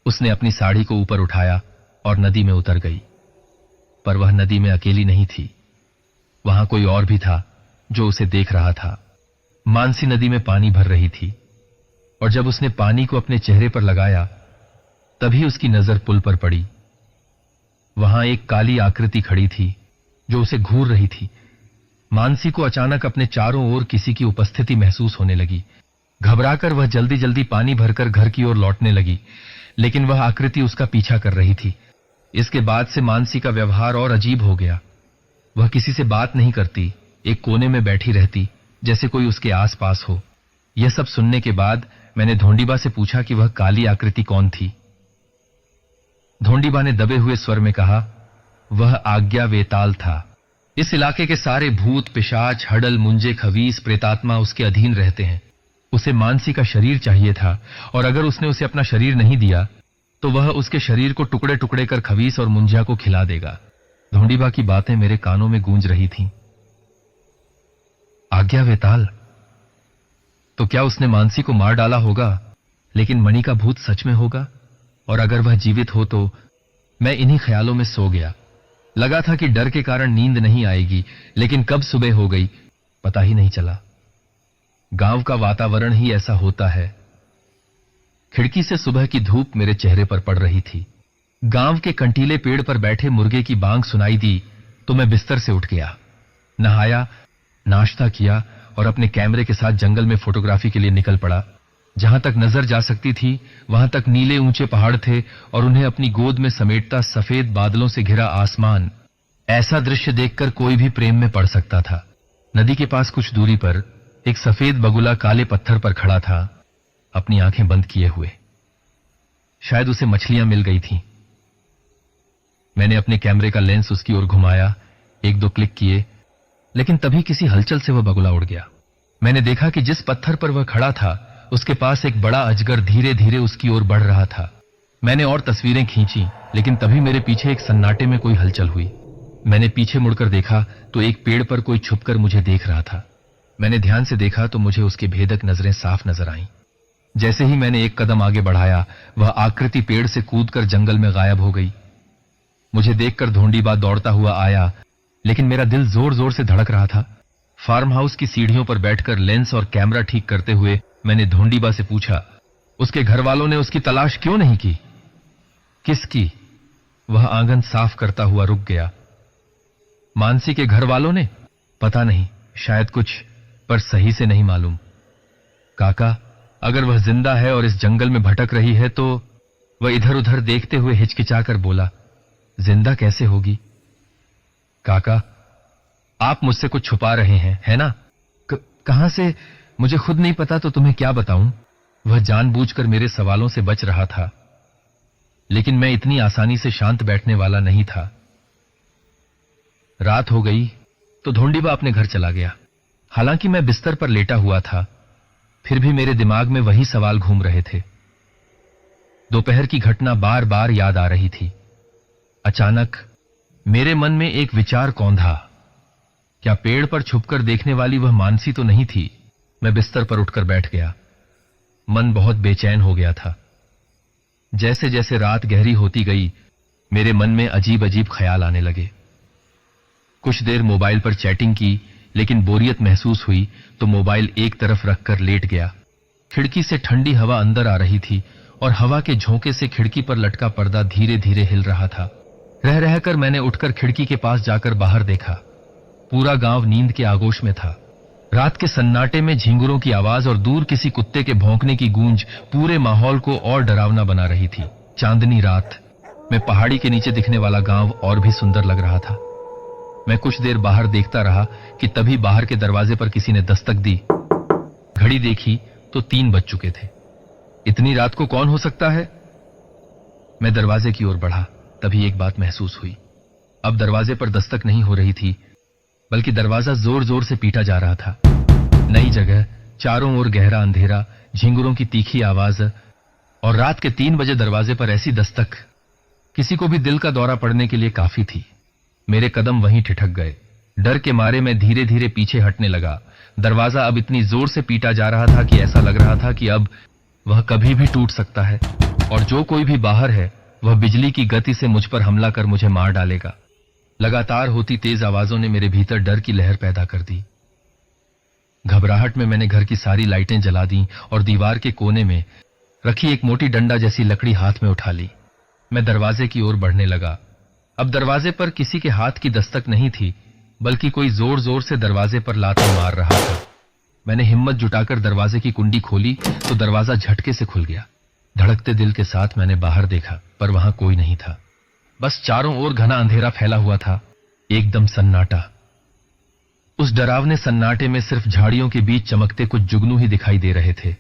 A: उसने अपनी साड़ी को ऊपर उठाया और नदी में उतर गई। पर वह नदी में अकेली नहीं थी, वहां कोई और भी था जो उसे देख रहा था। मानसी नदी में पानी भर रही थी और जब उसने पानी को अपने चेहरे पर लगाया तभी उसकी नजर पुल पर पड़ी। वहां एक काली आकृति खड़ी थी जो उसे घूर रही थी। मानसी को अचानक अपने चारों ओर किसी की उपस्थिति महसूस होने लगी। घबराकर वह जल्दी जल्दी पानी भरकर घर की ओर लौटने लगी, लेकिन वह आकृति उसका पीछा कर रही थी। इसके बाद से मानसी का व्यवहार और अजीब हो गया। वह किसी से बात नहीं करती, एक कोने में बैठी रहती जैसे कोई उसके आस पास हो। यह सब सुनने के बाद मैंने ढोंडीबा से पूछा कि वह काली आकृति कौन थी। ढोंडीबा ने दबे हुए स्वर में कहा, वह आज्ञा वेताल था। इस इलाके के सारे भूत, पिशाच, हडल, मुंजे, खवीस, प्रेतात्मा उसके अधीन रहते हैं। उसे मानसी का शरीर चाहिए था और अगर उसने उसे अपना शरीर नहीं दिया तो वह उसके शरीर को टुकड़े टुकड़े कर खवीस और मुंजिया को खिला देगा। ढोंडीबा की बातें मेरे कानों में गूंज रही थीं। आज्ञा वेताल, तो क्या उसने मानसी को मार डाला होगा, लेकिन मणि का भूत सच में होगा? और अगर वह जीवित हो तो? मैं इन्हीं ख्यालों में सो गया। लगा था कि डर के कारण नींद नहीं आएगी, लेकिन कब सुबह हो गई पता ही नहीं चला। गांव का वातावरण ही ऐसा होता है। खिड़की से सुबह की धूप मेरे चेहरे पर पड़ रही थी। गांव के कंटीले पेड़ पर बैठे मुर्गे की बांग सुनाई दी तो मैं बिस्तर से उठ गया, नहाया, नाश्ता किया और अपने कैमरे के साथ जंगल में फोटोग्राफी के लिए निकल पड़ा। जहां तक नजर जा सकती थी वहां तक नीले ऊंचे पहाड़ थे और उन्हें अपनी गोद में समेटता सफेद बादलों से घिरा आसमान। ऐसा दृश्य देखकर कोई भी प्रेम में पड़ सकता था। नदी के पास कुछ दूरी पर एक सफेद बगुला काले पत्थर पर खड़ा था, अपनी आंखें बंद किए हुए। शायद उसे मछलियां मिल गई थीं। मैंने अपने कैमरे का लेंस उसकी ओर घुमाया, 1-2 क्लिक किए, लेकिन तभी किसी हलचल से वह बगुला उड़ गया। मैंने देखा कि जिस पत्थर पर वह खड़ा था उसके पास एक बड़ा अजगर धीरे धीरे उसकी ओर बढ़ रहा था। मैंने और तस्वीरें खींची, लेकिन तभी मेरे पीछे एक सन्नाटे में कोई हलचल हुई। मैंने पीछे मुड़कर देखा तो एक पेड़ पर कोई छुपकर मुझे देख रहा था। मैंने ध्यान से देखा तो मुझे उसकी भेदक नजरें साफ नजर आईं। जैसे ही मैंने एक कदम आगे बढ़ाया वह आकृति पेड़ से कूदकर जंगल में गायब हो गई। मुझे देखकर ढोंडीबा दौड़ता हुआ आया, लेकिन मेरा दिल जोर जोर से धड़क रहा था। फार्म हाउस की सीढ़ियों पर बैठकर लेंस और कैमरा ठीक करते हुए मैंने ढोंडीबा से पूछा, उसके घर वालों ने उसकी तलाश क्यों नहीं की? किसकी? वह आंगन साफ करता हुआ रुक गया। मानसी के घर वालों ने? पता नहीं, शायद कुछ, पर सही से नहीं मालूम। काका, अगर वह जिंदा है और इस जंगल में भटक रही है तो? वह इधर उधर देखते हुए हिचकिचाकर बोला, जिंदा कैसे होगी? काका, आप मुझसे कुछ छुपा रहे हैं, है ना? कहां से? मुझे खुद नहीं पता तो तुम्हें क्या बताऊं? वह जानबूझकर मेरे सवालों से बच रहा था, लेकिन मैं इतनी आसानी से शांत बैठने वाला नहीं था। रात हो गई तो ढोंडीबा अपने घर चला गया। हालांकि मैं बिस्तर पर लेटा हुआ था, फिर भी मेरे दिमाग में वही सवाल घूम रहे थे। दोपहर की घटना बार बार याद आ रही थी। अचानक मेरे मन में एक विचार कौंधा, क्या पेड़ पर छुपकर देखने वाली वह मानसी तो नहीं थी? मैं बिस्तर पर उठकर बैठ गया। मन बहुत बेचैन हो गया था। जैसे जैसे रात गहरी होती गई मेरे मन में अजीब अजीब ख्याल आने लगे। कुछ देर मोबाइल पर चैटिंग की, लेकिन बोरियत महसूस हुई तो मोबाइल एक तरफ रखकर लेट गया। खिड़की से ठंडी हवा अंदर आ रही थी और हवा के झोंके से खिड़की पर लटका पर्दा धीरे धीरे हिल रहा था। रह रहकर मैंने उठकर खिड़की के पास जाकर बाहर देखा। पूरा गांव नींद के आगोश में था। रात के सन्नाटे में झिंगुरों की आवाज और दूर किसी कुत्ते के भौंकने की गूंज पूरे माहौल को और डरावना बना रही थी। चांदनी रात में पहाड़ी के नीचे दिखने वाला गांव और भी सुंदर लग रहा था। मैं कुछ देर बाहर देखता रहा कि तभी बाहर के दरवाजे पर किसी ने दस्तक दी। घड़ी देखी तो 3 बज चुके थे। इतनी रात को कौन हो सकता है? मैं दरवाजे की ओर बढ़ा, तभी एक बात महसूस हुई। अब दरवाजे पर दस्तक नहीं हो रही थी, बल्कि दरवाजा जोर जोर से पीटा जा रहा था। नई जगह, चारों ओर गहरा अंधेरा, झिंगुरों की तीखी आवाज और रात के 3 बजे दरवाजे पर ऐसी दस्तक किसी को भी दिल का दौरा पड़ने के लिए काफी थी। मेरे कदम वहीं ठिठक गए। डर के मारे मैं धीरे धीरे पीछे हटने लगा। दरवाजा अब इतनी जोर से पीटा जा रहा था कि ऐसा लग रहा था कि अब वह कभी भी टूट सकता है और जो कोई भी बाहर है वह बिजली की गति से मुझ पर हमला कर मुझे मार डालेगा। लगातार होती तेज आवाजों ने मेरे भीतर डर की लहर पैदा कर दी। घबराहट में मैंने घर की सारी लाइटें जला दी और दीवार के कोने में रखी एक मोटी डंडा जैसी लकड़ी हाथ में उठा ली। मैं दरवाजे की ओर बढ़ने लगा। अब दरवाजे पर किसी के हाथ की दस्तक नहीं थी, बल्कि कोई जोर जोर से दरवाजे पर लातें मार रहा था। मैंने हिम्मत जुटाकर दरवाजे की कुंडी खोली तो दरवाजा झटके से खुल गया। धड़कते दिल के साथ मैंने बाहर देखा, पर वहां कोई नहीं था। बस चारों ओर घना अंधेरा फैला हुआ था, एकदम सन्नाटा। उस डरावने सन्नाटे में सिर्फ झाड़ियों के बीच चमकते कुछ जुगनू ही दिखाई दे रहे थे।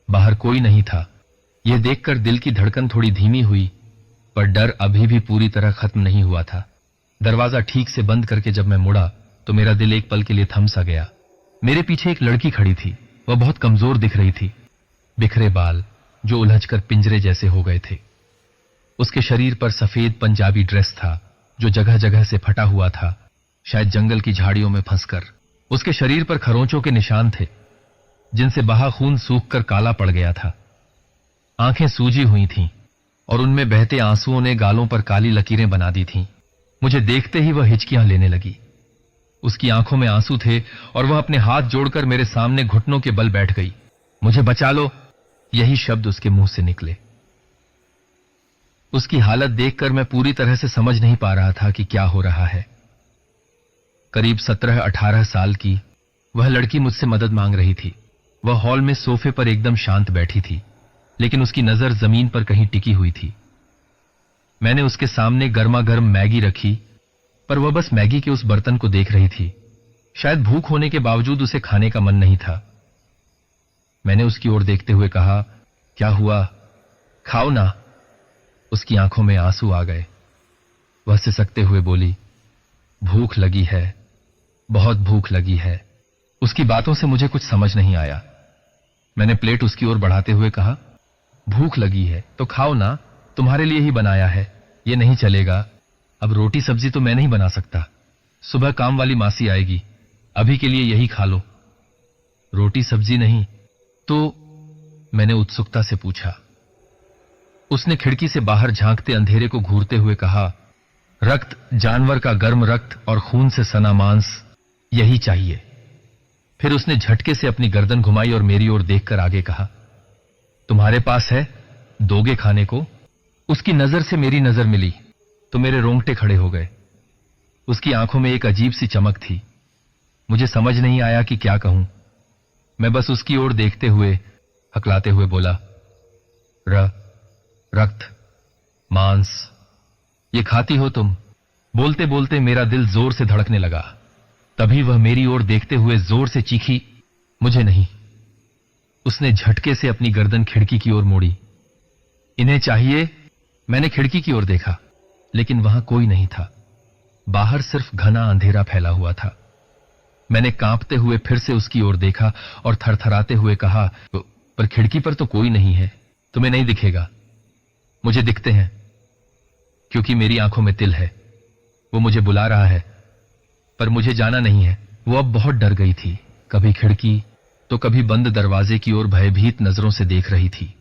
A: बाहर कोई नहीं था। यह देखकर दिल की धड़कन थोड़ी धीमी हुई, पर डर अभी भी पूरी तरह खत्म नहीं हुआ था। दरवाजा ठीक से बंद करके जब मैं मुड़ा तो मेरा दिल एक पल के लिए थम सा गया। मेरे पीछे एक लड़की खड़ी थी। वह बहुत कमजोर दिख रही थी। बिखरे बाल जो उलझकर पिंजरे जैसे हो गए थे। उसके शरीर पर सफेद पंजाबी ड्रेस था जो जगह जगह से फटा हुआ था, शायद जंगल की झाड़ियों में फंसकर। उसके शरीर पर खरोंचों के निशान थे जिनसे बहा खून सूखकर काला पड़ गया था। आंखें सूजी हुई थीं और उनमें बहते आंसुओं ने गालों पर काली लकीरें बना दी थीं। मुझे देखते ही वह हिचकियां लेने लगी। उसकी आंखों में आंसू थे और वह अपने हाथ जोड़कर मेरे सामने घुटनों के बल बैठ गई। मुझे बचा लो, यही शब्द उसके मुंह से निकले। उसकी हालत देखकर मैं पूरी तरह से समझ नहीं पा रहा था कि क्या हो रहा है। करीब 17-18 साल की वह लड़की मुझसे मदद मांग रही थी। वह हॉल में सोफे पर एकदम शांत बैठी थी, लेकिन उसकी नजर जमीन पर कहीं टिकी हुई थी। मैंने उसके सामने गर्मा गर्म मैगी रखी, पर वह बस मैगी के उस बर्तन को देख रही थी। शायद भूख होने के बावजूद उसे खाने का मन नहीं था। मैंने उसकी ओर देखते हुए कहा, क्या हुआ, खाओ ना। उसकी आंखों में आंसू आ गए। वह सिसकते हुए बोली, भूख लगी है, बहुत भूख लगी है। उसकी बातों से मुझे कुछ समझ नहीं आया। मैंने प्लेट उसकी ओर बढ़ाते हुए कहा, भूख लगी है तो खाओ ना, तुम्हारे लिए ही बनाया है, ये नहीं चलेगा। अब रोटी सब्जी तो मैं नहीं बना सकता, सुबह काम वाली मासी आएगी, अभी के लिए यही खा लो। रोटी सब्जी नहीं तो? मैंने उत्सुकता से पूछा। उसने खिड़की से बाहर झांकते अंधेरे को घूरते हुए कहा, रक्त, जानवर का गर्म रक्त और खून से सना मांस, यही चाहिए। फिर उसने झटके से अपनी गर्दन घुमाई और मेरी ओर देखकर आगे कहा, तुम्हारे पास है, दोगे खाने को? उसकी नजर से मेरी नजर मिली तो मेरे रोंगटे खड़े हो गए। उसकी आंखों में एक अजीब सी चमक थी। मुझे समझ नहीं आया कि क्या कहूं। मैं बस उसकी ओर देखते हुए हकलाते हुए बोला, रक्त, मांस, ये खाती हो तुम? बोलते बोलते मेरा दिल जोर से धड़कने लगा। तभी वह मेरी ओर देखते हुए जोर से चीखी, मुझे नहीं। उसने झटके से अपनी गर्दन खिड़की की ओर मोड़ी। इन्हें चाहिए? मैंने खिड़की की ओर देखा, लेकिन वहां कोई नहीं था। बाहर सिर्फ घना अंधेरा फैला हुआ था। मैंने कांपते हुए फिर से उसकी ओर देखा और थरथराते हुए कहा, पर खिड़की पर तो कोई नहीं है, तुम्हें नहीं दिखेगा? मुझे दिखते हैं, क्योंकि मेरी आंखों में तिल है। वो मुझे बुला रहा है, पर मुझे जाना नहीं है। वो अब बहुत डर गई थी। कभी खिड़की तो कभी बंद दरवाजे की ओर भयभीत नजरों से देख रही थी।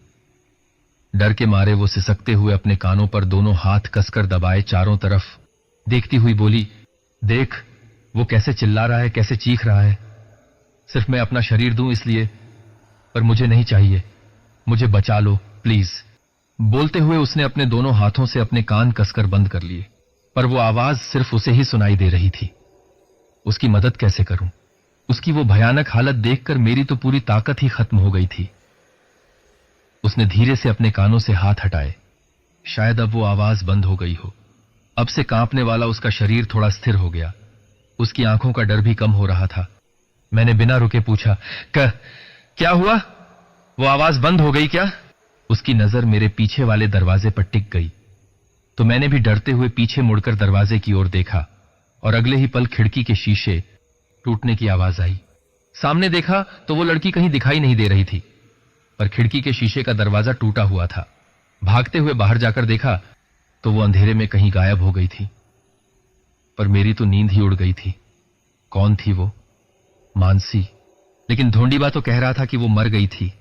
A: डर के मारे वो सिसकते हुए अपने कानों पर दोनों हाथ कसकर दबाए चारों तरफ देखती हुई बोली, देख वो कैसे चिल्ला रहा है, कैसे चीख रहा है। सिर्फ मैं अपना शरीर दूं इसलिए, पर मुझे नहीं चाहिए, मुझे बचा लो, प्लीज। बोलते हुए उसने अपने दोनों हाथों से अपने कान कसकर बंद कर लिए, पर वो आवाज सिर्फ उसे ही सुनाई दे रही थी। उसकी मदद कैसे करूं? उसकी वो भयानक हालत देखकर मेरी तो पूरी ताकत ही खत्म हो गई थी। उसने धीरे से अपने कानों से हाथ हटाए। शायद अब वो आवाज बंद हो गई हो। अब से कांपने वाला उसका शरीर थोड़ा स्थिर हो गया। उसकी आंखों का डर भी कम हो रहा था। मैंने बिना रुके पूछा, क्या हुआ? वो आवाज बंद हो गई क्या? उसकी नजर मेरे पीछे वाले दरवाजे पर टिक गई, तो मैंने भी डरते हुए पीछे मुड़कर दरवाजे की ओर देखा और अगले ही पल खिड़की के शीशे टूटने की आवाज आई। सामने देखा तो वो लड़की कहीं दिखाई नहीं दे रही थी, पर खिड़की के शीशे का दरवाजा टूटा हुआ था। भागते हुए बाहर जाकर देखा तो वो अंधेरे में कहीं गायब हो गई थी। पर मेरी तो नींद ही उड़ गई थी। कौन थी वो? मानसी। लेकिन ढोंडीबा तो कह रहा था कि वो मर गई थी,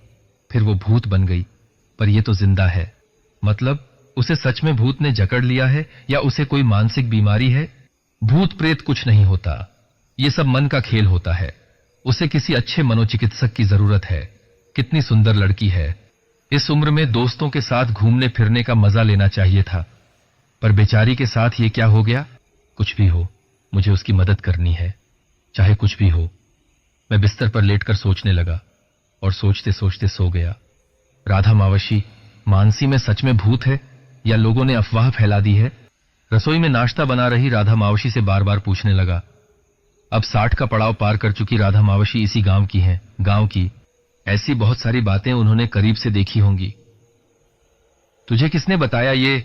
A: फिर वो भूत बन गई, पर ये तो जिंदा है। मतलब उसे सच में भूत ने जकड़ लिया है या उसे कोई मानसिक बीमारी है? भूत प्रेत कुछ नहीं होता, ये सब मन का खेल होता है। उसे किसी अच्छे मनोचिकित्सक की जरूरत है। कितनी सुंदर लड़की है। इस उम्र में दोस्तों के साथ घूमने फिरने का मजा लेना चाहिए था, पर बेचारी के साथ ये क्या हो गया? कुछ भी हो, मुझे उसकी मदद करनी है, चाहे कुछ भी हो। मैं बिस्तर पर लेटकर सोचने लगा और सोचते सोचते सो गया। राधा मावशी, मानसी में सच में भूत है या लोगों ने अफवाह फैला दी है? रसोई में नाश्ता बना रही राधा मावशी से बार बार पूछने लगा। अब 60 का पड़ाव पार कर चुकी राधा मावशी इसी गांव की हैं। गांव की ऐसी बहुत सारी बातें उन्होंने करीब से देखी होंगी। तुझे किसने बताया ये?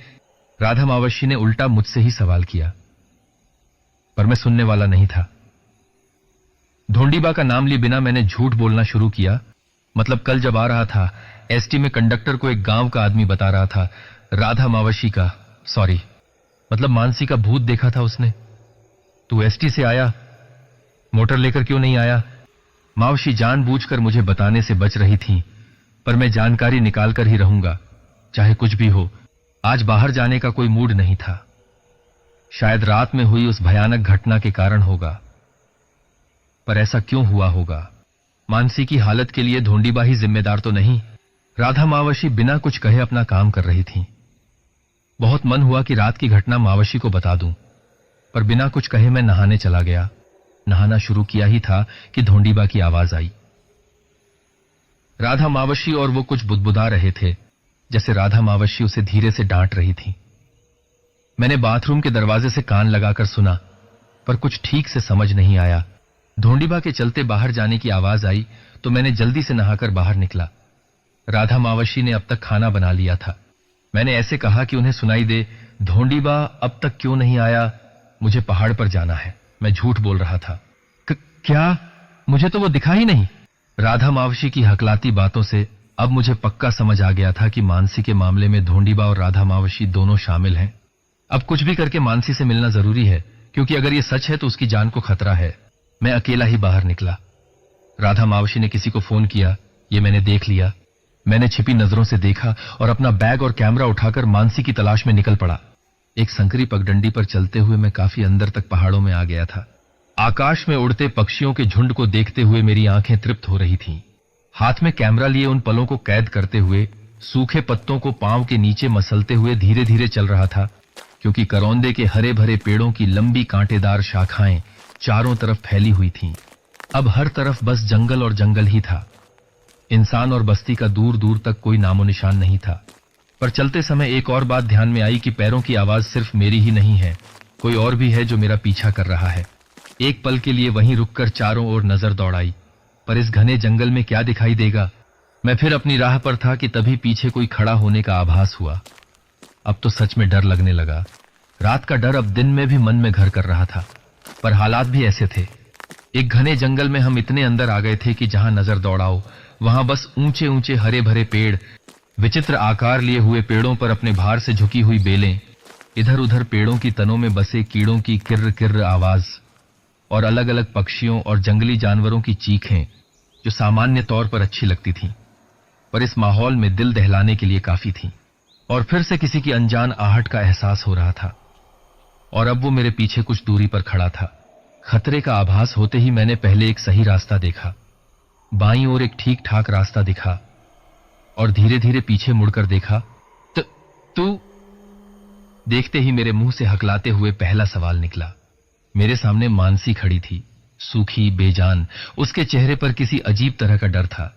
A: राधा मावशी ने उल्टा मुझसे ही सवाल किया, पर मैं सुनने वाला नहीं था। ढोंडीबा का नाम लिए बिना मैंने झूठ बोलना शुरू किया। मतलब कल जब आ रहा था, एसटी में कंडक्टर को एक गांव का आदमी बता रहा था राधा मावशी का, सॉरी मतलब मानसी का भूत देखा था उसने। तू एसटी से आया, मोटर लेकर क्यों नहीं आया? मावशी जानबूझकर मुझे बताने से बच रही थी, पर मैं जानकारी निकालकर ही रहूंगा, चाहे कुछ भी हो। आज बाहर जाने का कोई मूड नहीं था। शायद रात में हुई उस भयानक घटना के कारण होगा, पर ऐसा क्यों हुआ होगा? मानसी की हालत के लिए ढोंडीबा ही जिम्मेदार तो नहीं? राधा मावशी बिना कुछ कहे अपना काम कर रही थी। बहुत मन हुआ कि रात की घटना मावशी को बता दूं, पर बिना कुछ कहे मैं नहाने चला गया। नहाना शुरू किया ही था कि ढोंडीबा की आवाज आई। राधा मावशी और वो कुछ बुदबुदा रहे थे, जैसे राधा मावशी उसे धीरे से डांट रही थी। मैंने बाथरूम के दरवाजे से कान लगाकर सुना, पर कुछ ठीक से समझ नहीं आया। ढोंडीबा के चलते बाहर जाने की आवाज आई तो मैंने जल्दी से नहाकर बाहर निकला। राधा मावशी ने अब तक खाना बना लिया था। मैंने ऐसे कहा कि उन्हें सुनाई दे, ढोंडीबा अब तक क्यों नहीं आया? मुझे पहाड़ पर जाना है। मैं झूठ बोल रहा था। क्या? मुझे तो वो दिखा ही नहीं। राधा मावशी की हकलाती बातों से अब मुझे पक्का समझ आ गया था कि मानसी के मामले में ढोंडीबा और राधा मावशी दोनों शामिल हैं। अब कुछ भी करके मानसी से मिलना जरूरी है, क्योंकि अगर ये सच है तो उसकी जान को खतरा है। मैं अकेला ही बाहर निकला। राधा मावशी ने किसी को फोन किया, ये मैंने देख लिया। मैंने छिपी नजरों से देखा और अपना बैग और कैमरा उठाकर मानसी की तलाश में निकल पड़ा। एक संकरी पगडंडी पर चलते हुए मैं काफी अंदर तक पहाड़ों में आ गया था। आकाश में उड़ते पक्षियों के झुंड को देखते हुए मेरी आंखें तृप्त हो रही थीं। हाथ में कैमरा लिए उन पलों को कैद करते हुए सूखे पत्तों को पांव के नीचे मसलते हुए धीरे धीरे चल रहा था, क्योंकि करौंदे के हरे भरे पेड़ों की लंबी कांटेदार शाखाएं चारों तरफ फैली हुई थीं। अब हर तरफ बस जंगल और जंगल ही था। इंसान और बस्ती का दूर दूर तक कोई नामो निशान नहीं था। पर चलते समय एक और बात ध्यान में आई कि पैरों की आवाज सिर्फ मेरी ही नहीं है, कोई और भी है जो मेरा पीछा कर रहा है। एक पल के लिए वहीं रुककर चारों ओर नजर दौड़ाई, पर इस घने जंगल में क्या दिखाई देगा? मैं फिर अपनी राह पर था कि तभी पीछे कोई खड़ा होने का आभास हुआ। अब तो सच में डर लगने लगा। रात का डर अब दिन में भी मन में घर कर रहा था, पर हालात भी ऐसे थे। एक घने जंगल में हम इतने अंदर आ गए थे कि जहां नजर दौड़ाओ वहां बस ऊंचे ऊंचे हरे भरे पेड़, विचित्र आकार लिए हुए पेड़ों पर अपने भार से झुकी हुई बेलें, इधर उधर पेड़ों की तनों में बसे कीड़ों की किर्र किर्र आवाज और अलग अलग पक्षियों और जंगली जानवरों की चीखें, जो सामान्य तौर पर अच्छी लगती थीं, पर इस माहौल में दिल दहलाने के लिए काफी थीं। और फिर से किसी की अनजान आहट का एहसास हो रहा था, और अब वो मेरे पीछे कुछ दूरी पर खड़ा था। खतरे का आभास होते ही मैंने पहले एक सही रास्ता देखा। बाईं ओर एक ठीक ठाक रास्ता दिखा, और धीरे धीरे पीछे मुड़कर देखा। तू? देखते ही मेरे मुंह से हकलाते हुए पहला सवाल निकला। मेरे सामने मानसी खड़ी थी, सूखी, बेजान। उसके चेहरे पर किसी अजीब तरह का डर था।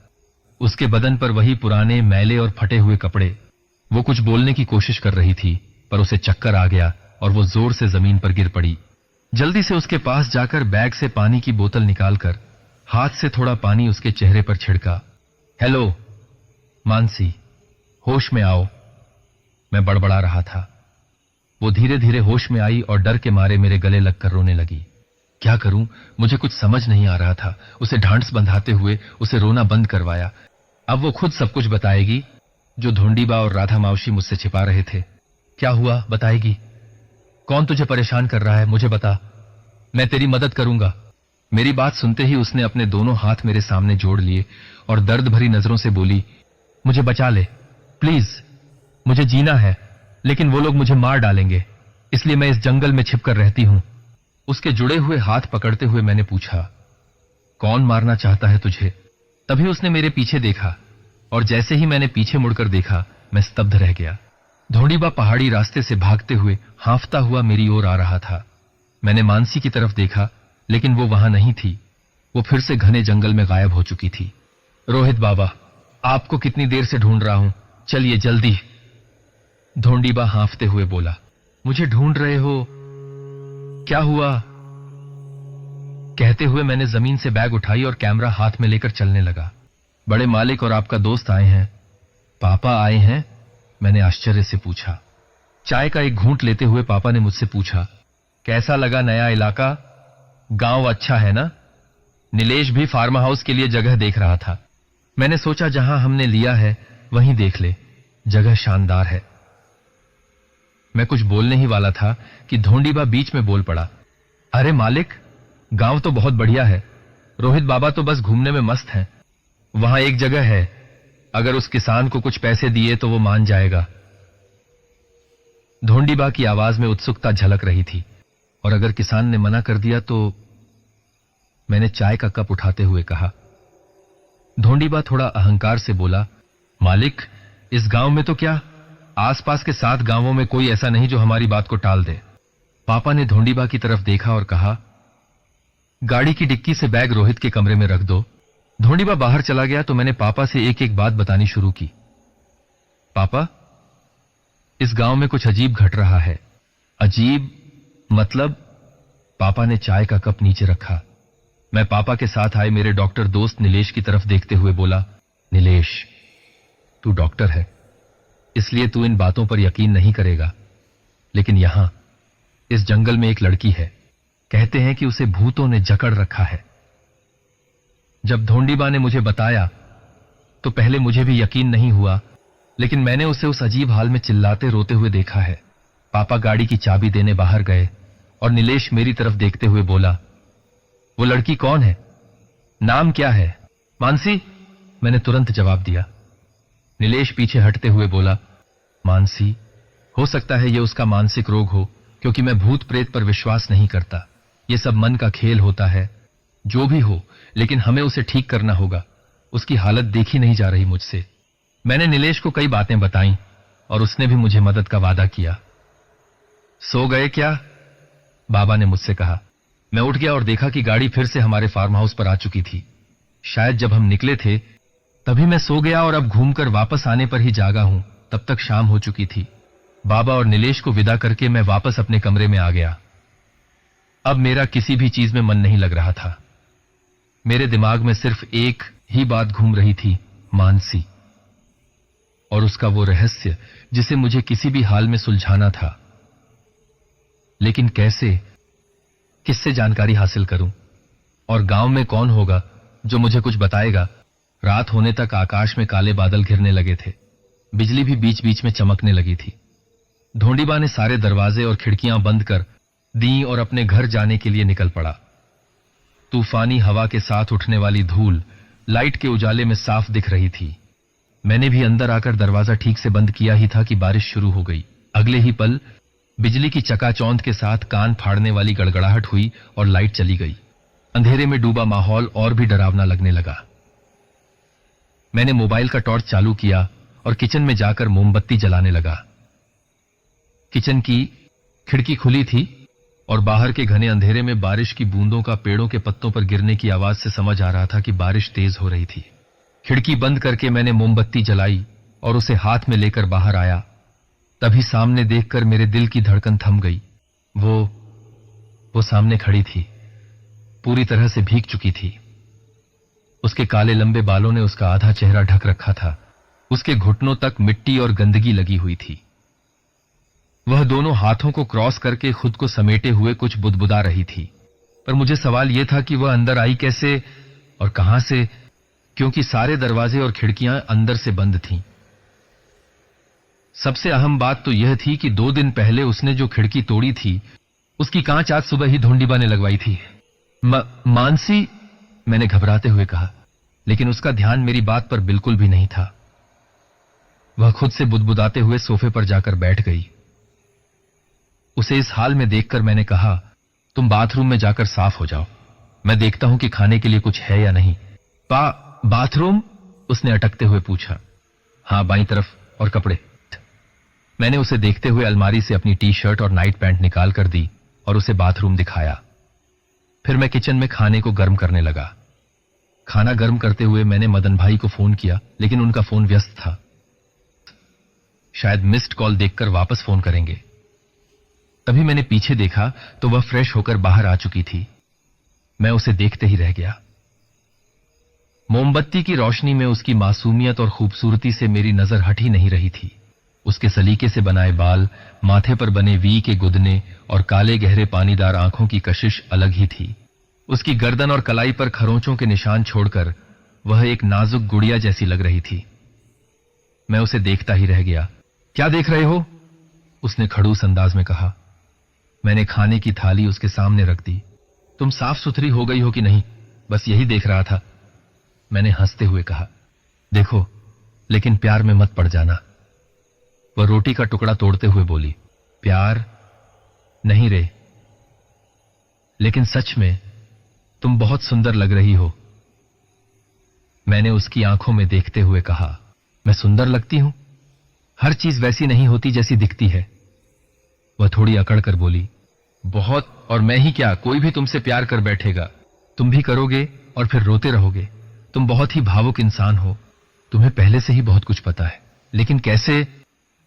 A: उसके बदन पर वही पुराने, मैले और फटे हुए कपड़े। वो कुछ बोलने की कोशिश कर रही थी, पर उसे चक्कर आ गया और वो जोर से जमीन पर गिर पड़ी। जल्दी से उसके पास जाकर बैग से पानी की बोतल निकालकर हाथ से थोड़ा पानी उसके चेहरे पर छिड़का। हेलो मानसी, होश में आओ, मैं बड़बड़ा रहा था। वो धीरे धीरे होश में आई और डर के मारे मेरे गले लगकर रोने लगी। क्या करूं, मुझे कुछ समझ नहीं आ रहा था। उसे ढांढस बंधाते हुए उसे रोना बंद करवाया। अब वो खुद सब कुछ बताएगी जो धोंडीबा और राधा मावशी मुझसे छिपा रहे थे। क्या हुआ, बताएगी? कौन तुझे परेशान कर रहा है, मुझे बता, मैं तेरी मदद करूंगा। मेरी बात सुनते ही उसने अपने दोनों हाथ मेरे सामने जोड़ लिए और दर्द भरी नजरों से बोली, मुझे बचा ले प्लीज, मुझे जीना है, लेकिन वो लोग मुझे मार डालेंगे, इसलिए मैं इस जंगल में छिपकर रहती हूं। उसके जुड़े हुए हाथ पकड़ते हुए मैंने पूछा, कौन मारना चाहता है तुझे? तभी उसने मेरे पीछे देखा और जैसे ही मैंने पीछे मुड़कर देखा, मैं स्तब्ध रह गया। धोंडीबा पहाड़ी रास्ते से भागते हुए हांफता हुआ मेरी ओर आ रहा था। मैंने मानसी की तरफ देखा, लेकिन वो वहां नहीं थी। वो फिर से घने जंगल में गायब हो चुकी थी। रोहित बाबा, आपको कितनी देर से ढूंढ रहा हूं, चलिए जल्दी, धोंडीबा हांफते हुए बोला। मुझे ढूंढ रहे हो? क्या हुआ? कहते हुए मैंने जमीन से बैग उठाई और कैमरा हाथ में लेकर चलने लगा। बड़े मालिक और आपका दोस्त आए हैं। पापा आए हैं? मैंने आश्चर्य से पूछा। चाय का एक घूंट लेते हुए पापा ने मुझसे पूछा, कैसा लगा नया इलाका? गांव अच्छा है ना? नीलेश भी फार्म हाउस के लिए जगह देख रहा था। मैंने सोचा जहां हमने लिया है वहीं देख ले, जगह शानदार है। मैं कुछ बोलने ही वाला था कि धोंडीबा बीच में बोल पड़ा, अरे मालिक, गांव तो बहुत बढ़िया है, रोहित बाबा तो बस घूमने में मस्त हैं। वहां एक जगह है, अगर उस किसान को कुछ पैसे दिए तो वो मान जाएगा। धोंडीबा की आवाज में उत्सुकता झलक रही थी। और अगर किसान ने मना कर दिया तो? मैंने चाय का कप उठाते हुए कहा। धोंडीबा थोड़ा अहंकार से बोला, मालिक, इस गांव में तो क्या, आसपास के 7 गांवों में कोई ऐसा नहीं जो हमारी बात को टाल दे। पापा ने धोंडीबा की तरफ देखा और कहा, गाड़ी की डिक्की से बैग रोहित के कमरे में रख दो। धोंडीबा बाहर चला गया तो मैंने पापा से एक एक बात बतानी शुरू की। पापा, इस गांव में कुछ अजीब घट रहा है। अजीब मतलब? पापा ने चाय का कप नीचे रखा। मैं पापा के साथ आए मेरे डॉक्टर दोस्त नीलेश की तरफ देखते हुए बोला, नीलेश, तू डॉक्टर है, इसलिए तू इन बातों पर यकीन नहीं करेगा, लेकिन यहां इस जंगल में एक लड़की है, कहते हैं कि उसे भूतों ने जकड़ रखा है। जब धोंडीबा ने मुझे बताया तो पहले मुझे भी यकीन नहीं हुआ, लेकिन मैंने उसे उस अजीब हाल में चिल्लाते रोते हुए देखा है। पापा गाड़ी की चाबी देने बाहर गए और नीलेश मेरी तरफ देखते हुए बोला, वो लड़की कौन है? नाम क्या है? मानसी, मैंने तुरंत जवाब दिया। नीलेश पीछे हटते हुए बोला, मानसी, हो सकता है यह उसका मानसिक रोग हो, क्योंकि मैं भूत प्रेत पर विश्वास नहीं करता। यह सब मन का खेल होता है। जो भी हो, लेकिन हमें उसे ठीक करना होगा। उसकी हालत देखी नहीं जा रही मुझसे। मैंने नीलेश को कई बातें बताई और उसने भी मुझे मदद का वादा किया। सो गए क्या? बाबा ने मुझसे कहा। मैं उठ गया और देखा कि गाड़ी फिर से हमारे फार्म हाउस पर आ चुकी थी। शायद जब हम निकले थे तभी मैं सो गया और अब घूमकर वापस आने पर ही जागा हूं। तब तक शाम हो चुकी थी। बाबा और नीलेश को विदा करके मैं वापस अपने कमरे में आ गया। अब मेरा किसी भी चीज में मन नहीं लग रहा था। मेरे दिमाग में सिर्फ एक ही बात घूम रही थी, मानसी और उसका वो रहस्य जिसे मुझे किसी भी हाल में सुलझाना था। लेकिन कैसे, किससे जानकारी हासिल करूं? और गांव में कौन होगा जो मुझे कुछ बताएगा? रात होने तक आकाश में काले बादल घिरने लगे थे। बिजली भी बीच बीच में चमकने लगी थी। धोंडीबा ने सारे दरवाजे और खिड़कियां बंद कर दी और अपने घर जाने के लिए निकल पड़ा। तूफानी हवा के साथ उठने वाली धूल लाइट के उजाले में साफ दिख रही थी। मैंने भी अंदर आकर दरवाजा ठीक से बंद किया ही था कि बारिश शुरू हो गई। अगले ही पल बिजली की चकाचौंध के साथ कान फाड़ने वाली गड़गड़ाहट हुई और लाइट चली गई। अंधेरे में डूबा माहौल और भी डरावना लगने लगा। मैंने मोबाइल का टॉर्च चालू किया और किचन में जाकर मोमबत्ती जलाने लगा। किचन की खिड़की खुली थी और बाहर के घने अंधेरे में बारिश की बूंदों का पेड़ों के पत्तों पर गिरने की आवाज से समझ आ रहा था कि बारिश तेज हो रही थी। खिड़की बंद करके मैंने मोमबत्ती जलाई और उसे हाथ में लेकर बाहर आया। तभी सामने देखकर मेरे दिल की धड़कन थम गई। वो सामने खड़ी थी, पूरी तरह से भीग चुकी थी। उसके काले लंबे बालों ने उसका आधा चेहरा ढक रखा था। उसके घुटनों तक मिट्टी और गंदगी लगी हुई थी। वह दोनों हाथों को क्रॉस करके खुद को समेटे हुए कुछ बुदबुदा रही थी। पर मुझे सवाल यह था कि वह अंदर आई कैसे और कहां से, क्योंकि सारे दरवाजे और खिड़कियां अंदर से बंद थीं। सबसे अहम बात तो यह थी कि 2 दिन पहले उसने जो खिड़की तोड़ी थी, उसकी कांच आज सुबह ही ढूंढीबा ने लगवाई थी। मानसी, मैंने घबराते हुए कहा, लेकिन उसका ध्यान मेरी बात पर बिल्कुल भी नहीं था। वह खुद से बुदबुदाते हुए सोफे पर जाकर बैठ गई। उसे इस हाल में देखकर मैंने कहा, तुम बाथरूम में जाकर साफ हो जाओ, मैं देखता हूं कि खाने के लिए कुछ है या नहीं। बाथरूम? उसने अटकते हुए पूछा। हां, बाईं तरफ, और कपड़े। मैंने उसे देखते हुए अलमारी से अपनी टी शर्ट और नाइट पैंट निकाल कर दी और उसे बाथरूम दिखाया। फिर मैं किचन में खाने को गर्म करने लगा। खाना गर्म करते हुए मैंने मदन भाई को फोन किया, लेकिन उनका फोन व्यस्त था। शायद मिस्ड कॉल देखकर वापस फोन करेंगे। तभी मैंने पीछे देखा तो वह फ्रेश होकर बाहर आ चुकी थी। मैं उसे देखते ही रह गया। मोमबत्ती की रोशनी में उसकी मासूमियत और खूबसूरती से मेरी नजर हट ही नहीं रही थी। उसके सलीके से बनाए बाल, माथे पर बने वी के गुदने और काले गहरे पानीदार आंखों की कशिश अलग ही थी। उसकी गर्दन और कलाई पर खरोंचों के निशान छोड़कर वह एक नाजुक गुड़िया जैसी लग रही थी। मैं उसे देखता ही रह गया। क्या देख रहे हो? उसने खड़ूस अंदाज में कहा। मैंने खाने की थाली उसके सामने रख दी। तुम साफ सुथरी हो गई हो कि नहीं, बस यही देख रहा था, मैंने हंसते हुए कहा। देखो, लेकिन प्यार में मत पड़ जाना। वह रोटी का टुकड़ा तोड़ते हुए बोली। प्यार नहीं रे, लेकिन सच में तुम बहुत सुंदर लग रही हो, मैंने उसकी आंखों में देखते हुए कहा। मैं सुंदर लगती हूं? हर चीज वैसी नहीं होती जैसी दिखती है। वह थोड़ी अकड़ कर बोली। बहुत, और मैं ही क्या, कोई भी तुमसे प्यार कर बैठेगा। तुम भी करोगे और फिर रोते रहोगे। तुम बहुत ही भावुक इंसान हो, तुम्हें पहले से ही बहुत कुछ पता है। लेकिन कैसे?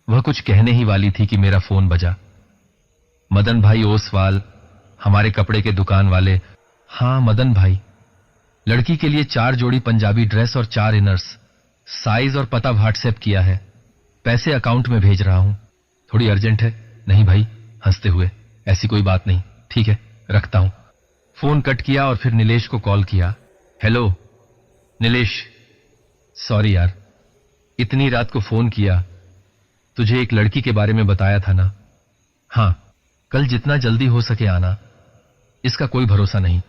A: वह कुछ कहने ही वाली थी कि मेरा फोन बजा। मदन भाई ओसवाल, हमारे कपड़े के दुकान वाले। हां, मदन भाई। लड़की के लिए 4 जोड़ी पंजाबी ड्रेस और 4 इनर्स, साइज और पता व्हाट्सएप किया है। पैसे अकाउंट में भेज रहा हूं, थोड़ी अर्जेंट है। नहीं भाई, हंसते हुए, ऐसी कोई बात नहीं, ठीक है, रखता हूं। फोन कट किया और फिर नीलेश को कॉल किया। हेलो नीलेश, सॉरी यार, इतनी रात को फोन किया। तुझे एक लड़की के बारे में बताया था ना? हां, कल जितना जल्दी हो सके आना। इसका कोई भरोसा नहीं,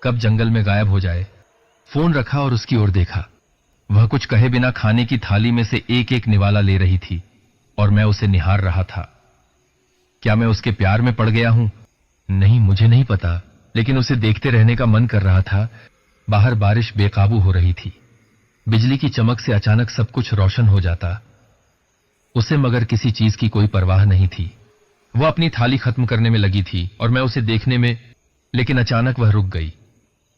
A: कब जंगल में गायब हो जाए। फोन रखा और उसकी ओर देखा। वह कुछ कहे बिना खाने की थाली में से एक एक निवाला ले रही थी और मैं उसे निहार रहा था। क्या मैं उसके प्यार में पड़ गया हूं? नहीं, मुझे नहीं पता, लेकिन उसे देखते रहने का मन कर रहा था। बाहर बारिश बेकाबू हो रही थी। बिजली की चमक से अचानक सब कुछ रोशन हो जाता। उसे मगर किसी चीज की कोई परवाह नहीं थी। वह अपनी थाली खत्म करने में लगी थी और मैं उसे देखने में, लेकिन अचानक वह रुक गई।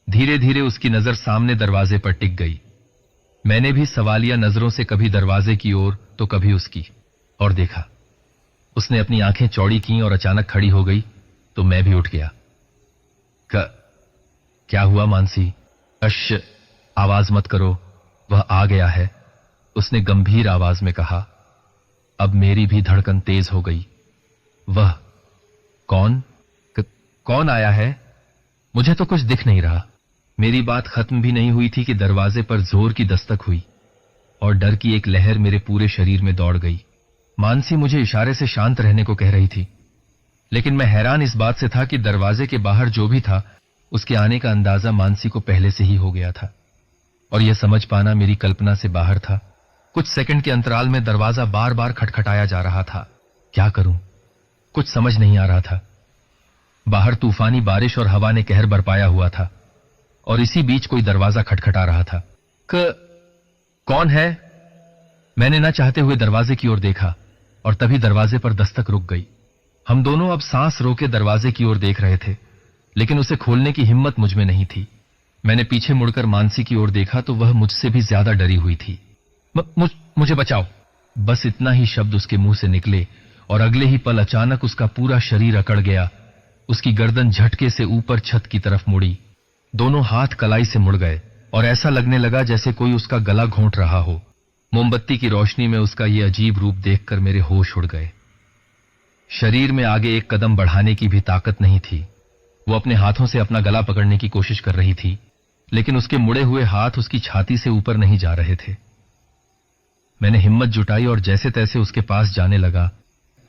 A: धीरे धीरे उसकी नजर सामने दरवाजे पर टिक गई। मैंने भी सवालिया नजरों से कभी दरवाजे की ओर तो कभी उसकी और देखा। उसने अपनी आंखें चौड़ी की और अचानक खड़ी हो गई तो मैं भी उठ गया। क्या हुआ मानसी? आवाज मत करो, वह आ गया है, उसने गंभीर आवाज में कहा। अब मेरी भी धड़कन तेज हो गई। वह कौन? कौन आया है? मुझे तो कुछ दिख नहीं रहा। मेरी बात खत्म भी नहीं हुई थी कि दरवाजे पर जोर की दस्तक हुई और डर की एक लहर मेरे पूरे शरीर में दौड़ गई। मानसी मुझे इशारे से शांत रहने को कह रही थी, लेकिन मैं हैरान इस बात से था कि दरवाजे के बाहर जो भी था उसके आने का अंदाजा मानसी को पहले से ही हो गया था और यह समझ पाना मेरी कल्पना से बाहर था। कुछ सेकंड के अंतराल में दरवाजा बार बार खटखटाया जा रहा था। क्या करूं? कुछ समझ नहीं आ रहा था। बाहर तूफानी बारिश और हवा ने कहर बरपाया हुआ था और इसी बीच कोई दरवाजा खटखटा रहा था। कौन है? मैंने न चाहते हुए दरवाजे की ओर देखा और तभी दरवाजे पर दस्तक रुक गई। हम दोनों अब सांस रोके दरवाजे की ओर देख रहे थे, लेकिन उसे खोलने की हिम्मत मुझ में नहीं थी। मैंने पीछे मुड़कर मानसी की ओर देखा तो वह मुझसे भी ज्यादा डरी हुई थी। मुझे बचाओ, बस इतना ही शब्द उसके मुंह से निकले और अगले ही पल अचानक उसका पूरा शरीर अकड़ गया। उसकी गर्दन झटके से ऊपर छत की तरफ मुड़ी, दोनों हाथ कलाई से मुड़ गए और ऐसा लगने लगा जैसे कोई उसका गला घोंट रहा हो। मोमबत्ती की रोशनी में उसका ये अजीब रूप देखकर मेरे होश उड़ गए। शरीर में आगे एक कदम बढ़ाने की भी ताकत नहीं थी। वो अपने हाथों से अपना गला पकड़ने की कोशिश कर रही थी, लेकिन उसके मुड़े हुए हाथ उसकी छाती से ऊपर नहीं जा रहे थे। मैंने हिम्मत जुटाई और जैसे तैसे उसके पास जाने लगा।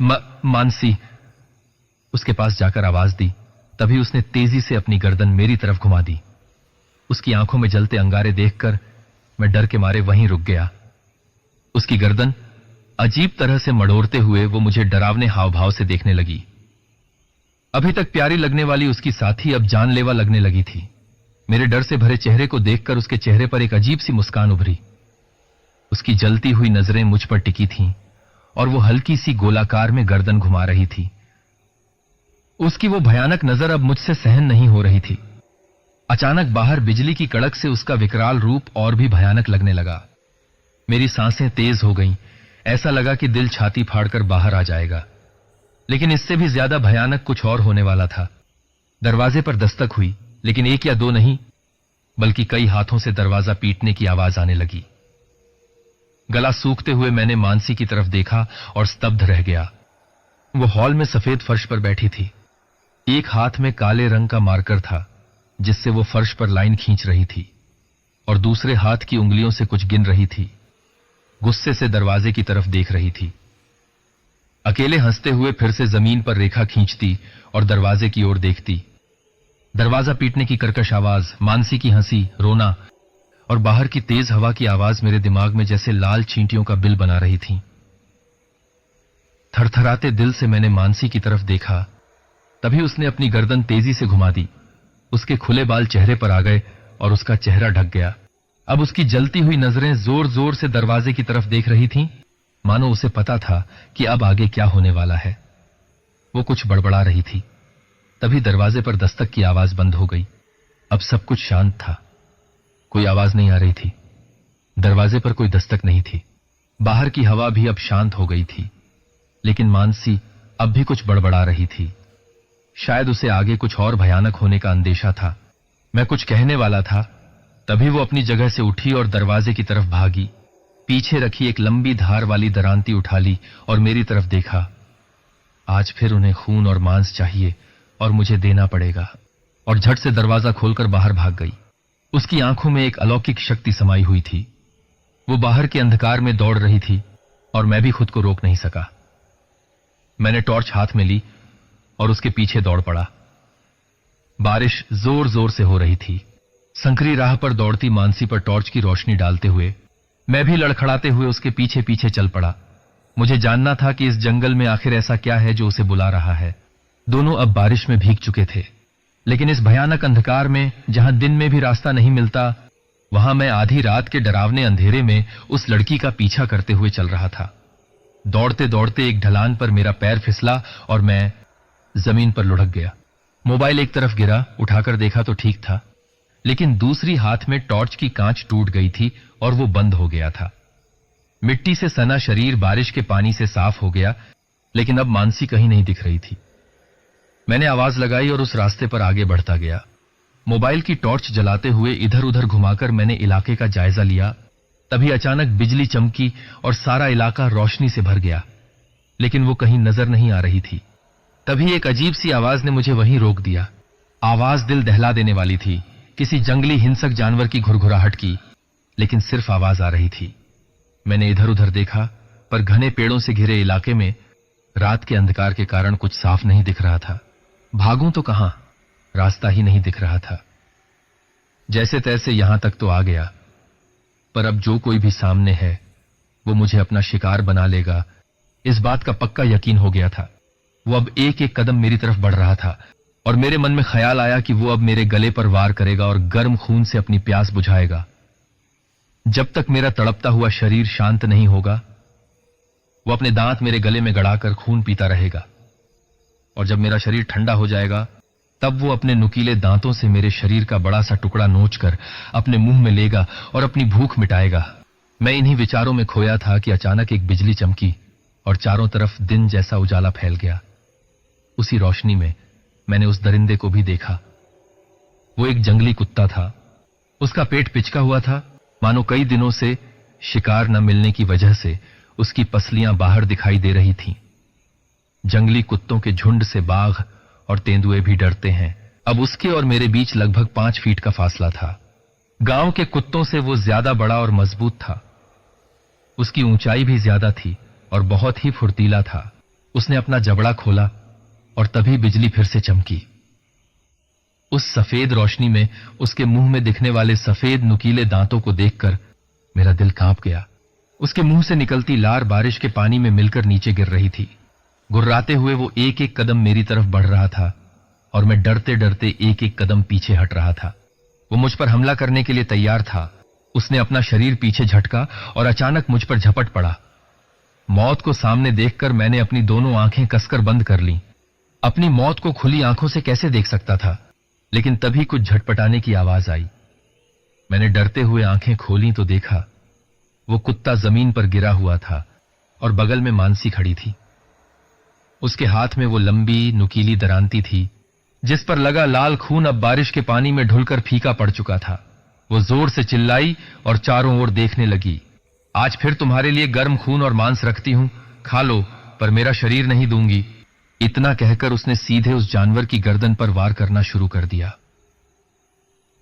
A: मानसी, उसके पास जाकर आवाज दी। तभी उसने तेजी से अपनी गर्दन मेरी तरफ घुमा दी। उसकी आंखों में जलते अंगारे देखकर मैं डर के मारे वहीं रुक गया। उसकी गर्दन अजीब तरह से मड़ोड़ते हुए वो मुझे डरावने हाव भाव से देखने लगी। अभी तक प्यारी लगने वाली उसकी साथी अब जानलेवा लगने लगी थी। मेरे डर से भरे चेहरे को देखकर उसके चेहरे पर एक अजीब सी मुस्कान उभरी। उसकी जलती हुई नजरें मुझ पर टिकी थीं और वो हल्की सी गोलाकार में गर्दन घुमा रही थी। उसकी वो भयानक नजर अब मुझसे सहन नहीं हो रही थी। अचानक बाहर बिजली की कड़क से उसका विकराल रूप और भी भयानक लगने लगा। मेरी सांसें तेज हो गईं, ऐसा लगा कि दिल छाती फाड़कर बाहर आ जाएगा। लेकिन इससे भी ज्यादा भयानक कुछ और होने वाला था। दरवाजे पर दस्तक हुई, लेकिन एक या दो नहीं, बल्कि कई हाथों से दरवाजा पीटने की आवाज आने लगी। गला सूखते हुए मैंने मानसी की तरफ देखा और स्तब्ध रह गया। वो हॉल में सफेद फर्श पर बैठी थी। एक हाथ में काले रंग का मार्कर था, जिससे वो फर्श पर लाइन खींच रही थी, और दूसरे हाथ की उंगलियों से कुछ गिन रही थी। गुस्से से दरवाजे की तरफ देख रही थी। अकेले हंसते हुए फिर से जमीन पर रेखा खींचती और दरवाजे की ओर देखती। दरवाजा पीटने की कर्कश आवाज, मानसी की हंसी, रोना और बाहर की तेज हवा की आवाज मेरे दिमाग में जैसे लाल चींटियों का बिल बना रही थी। थरथराते दिल से मैंने मानसी की तरफ देखा। तभी उसने अपनी गर्दन तेजी से घुमा दी। उसके खुले बाल चेहरे पर आ गए और उसका चेहरा ढक गया। अब उसकी जलती हुई नजरें जोर जोर से दरवाजे की तरफ देख रही थीं, मानो उसे पता था कि अब आगे क्या होने वाला है। वो कुछ बड़बड़ा रही थी। तभी दरवाजे पर दस्तक की आवाज बंद हो गई। अब सब कुछ शांत था। कोई आवाज नहीं आ रही थी। दरवाजे पर कोई दस्तक नहीं थी। बाहर की हवा भी अब शांत हो गई थी, लेकिन मानसी अब भी कुछ बड़बड़ा रही थी। शायद उसे आगे कुछ और भयानक होने का अंदेशा था। मैं कुछ कहने वाला था, तभी वो अपनी जगह से उठी और दरवाजे की तरफ भागी। पीछे रखी एक लंबी धार वाली दरांती उठा ली और मेरी तरफ देखा। आज फिर उन्हें खून और मांस चाहिए और मुझे देना पड़ेगा, और झट से दरवाजा खोलकर बाहर भाग गई। उसकी आंखों में एक अलौकिक शक्ति समाई हुई थी। वो बाहर के अंधकार में दौड़ रही थी और मैं भी खुद को रोक नहीं सका। मैंने टॉर्च हाथ में ली और उसके पीछे दौड़ पड़ा। बारिश जोर जोर से हो रही थी। संकरी राह पर दौड़ती मानसी पर टॉर्च की रोशनी डालते हुए मैं भी लड़खड़ाते हुए उसके पीछे पीछे चल पड़ा। मुझे जानना था कि इस जंगल में आखिर ऐसा क्या है जो उसे बुला रहा है। दोनों अब बारिश में भीग चुके थे, लेकिन इस भयानक अंधकार में, जहां दिन में भी रास्ता नहीं मिलता, वहां मैं आधी रात के डरावने अंधेरे में उस लड़की का पीछा करते हुए चल रहा था। दौड़ते दौड़ते एक ढलान पर मेरा पैर फिसला और मैं जमीन पर लुढ़क गया। मोबाइल एक तरफ गिरा, उठाकर देखा तो ठीक था, लेकिन दूसरी हाथ में टॉर्च की कांच टूट गई थी और वो बंद हो गया था। मिट्टी से सना शरीर बारिश के पानी से साफ हो गया, लेकिन अब मानसी कहीं नहीं दिख रही थी। मैंने आवाज लगाई और उस रास्ते पर आगे बढ़ता गया। मोबाइल की टॉर्च जलाते हुए इधर उधर घुमाकर मैंने इलाके का जायजा लिया। तभी अचानक बिजली चमकी और सारा इलाका रोशनी से भर गया, लेकिन वो कहीं नजर नहीं आ रही थी। तभी एक अजीब सी आवाज ने मुझे वहीं रोक दिया। आवाज दिल दहला देने वाली थी, किसी जंगली हिंसक जानवर की घुरघुराहट की, लेकिन सिर्फ आवाज आ रही थी। मैंने इधर उधर देखा, पर घने पेड़ों से घिरे इलाके में रात के अंधकार के कारण कुछ साफ नहीं दिख रहा था। भागूं तो कहां, रास्ता ही नहीं दिख रहा था। जैसे तैसे यहां तक तो आ गया, पर अब जो कोई भी सामने है वो मुझे अपना शिकार बना लेगा, इस बात का पक्का यकीन हो गया था। वो अब एक एक कदम मेरी तरफ बढ़ रहा था और मेरे मन में ख्याल आया कि वो अब मेरे गले पर वार करेगा और गर्म खून से अपनी प्यास बुझाएगा। जब तक मेरा तड़पता हुआ शरीर शांत नहीं होगा, वो अपने दांत मेरे गले में गड़ाकर खून पीता रहेगा। और जब मेरा शरीर ठंडा हो जाएगा, तब वो अपने नुकीले दांतों से मेरे शरीर का बड़ा सा टुकड़ा नोचकर अपने मुंह में लेगा और अपनी भूख मिटाएगा। मैं इन्हीं विचारों में खोया था कि अचानक एक बिजली चमकी और चारों तरफ दिन जैसा उजाला फैल गया। उसी रोशनी में मैंने उस दरिंदे को भी देखा। वो एक जंगली कुत्ता था। उसका पेट पिचका हुआ था, मानो कई दिनों से शिकार न मिलने की वजह से उसकी पसलियां बाहर दिखाई दे रही थीं। जंगली कुत्तों के झुंड से बाघ और तेंदुए भी डरते हैं। अब उसके और मेरे बीच लगभग 5 फीट का फासला था। गांव के कुत्तों से वो ज्यादा बड़ा और मजबूत था। उसकी ऊंचाई भी ज्यादा थी और बहुत ही फुर्तीला था। उसने अपना जबड़ा खोला और तभी बिजली फिर से चमकी। उस सफेद रोशनी में उसके मुंह में दिखने वाले सफेद नुकीले दांतों को देखकर मेरा दिल कांप गया। उसके मुंह से निकलती लार बारिश के पानी में मिलकर नीचे गिर रही थी। गुर्राते हुए वो एक एक कदम मेरी तरफ बढ़ रहा था और मैं डरते डरते एक एक कदम पीछे हट रहा था। वो मुझ पर हमला करने के लिए तैयार था। उसने अपना शरीर पीछे झटका और अचानक मुझ पर झपट पड़ा। मौत को सामने देखकर मैंने अपनी दोनों आंखें कसकर बंद कर लीं। अपनी मौत को खुली आंखों से कैसे देख सकता था, लेकिन तभी कुछ झटपटाने की आवाज आई। मैंने डरते हुए आंखें खोली तो देखा वो कुत्ता जमीन पर गिरा हुआ था और बगल में मानसी खड़ी थी। उसके हाथ में वो लंबी नुकीली दरांती थी जिस पर लगा लाल खून अब बारिश के पानी में ढुलकर फीका पड़ चुका था। वो जोर से चिल्लाई और चारों ओर देखने लगी। आज फिर तुम्हारे लिए गर्म खून और मांस रखती हूं, खा लो, पर मेरा शरीर नहीं दूंगी। इतना कहकर उसने सीधे उस जानवर की गर्दन पर वार करना शुरू कर दिया।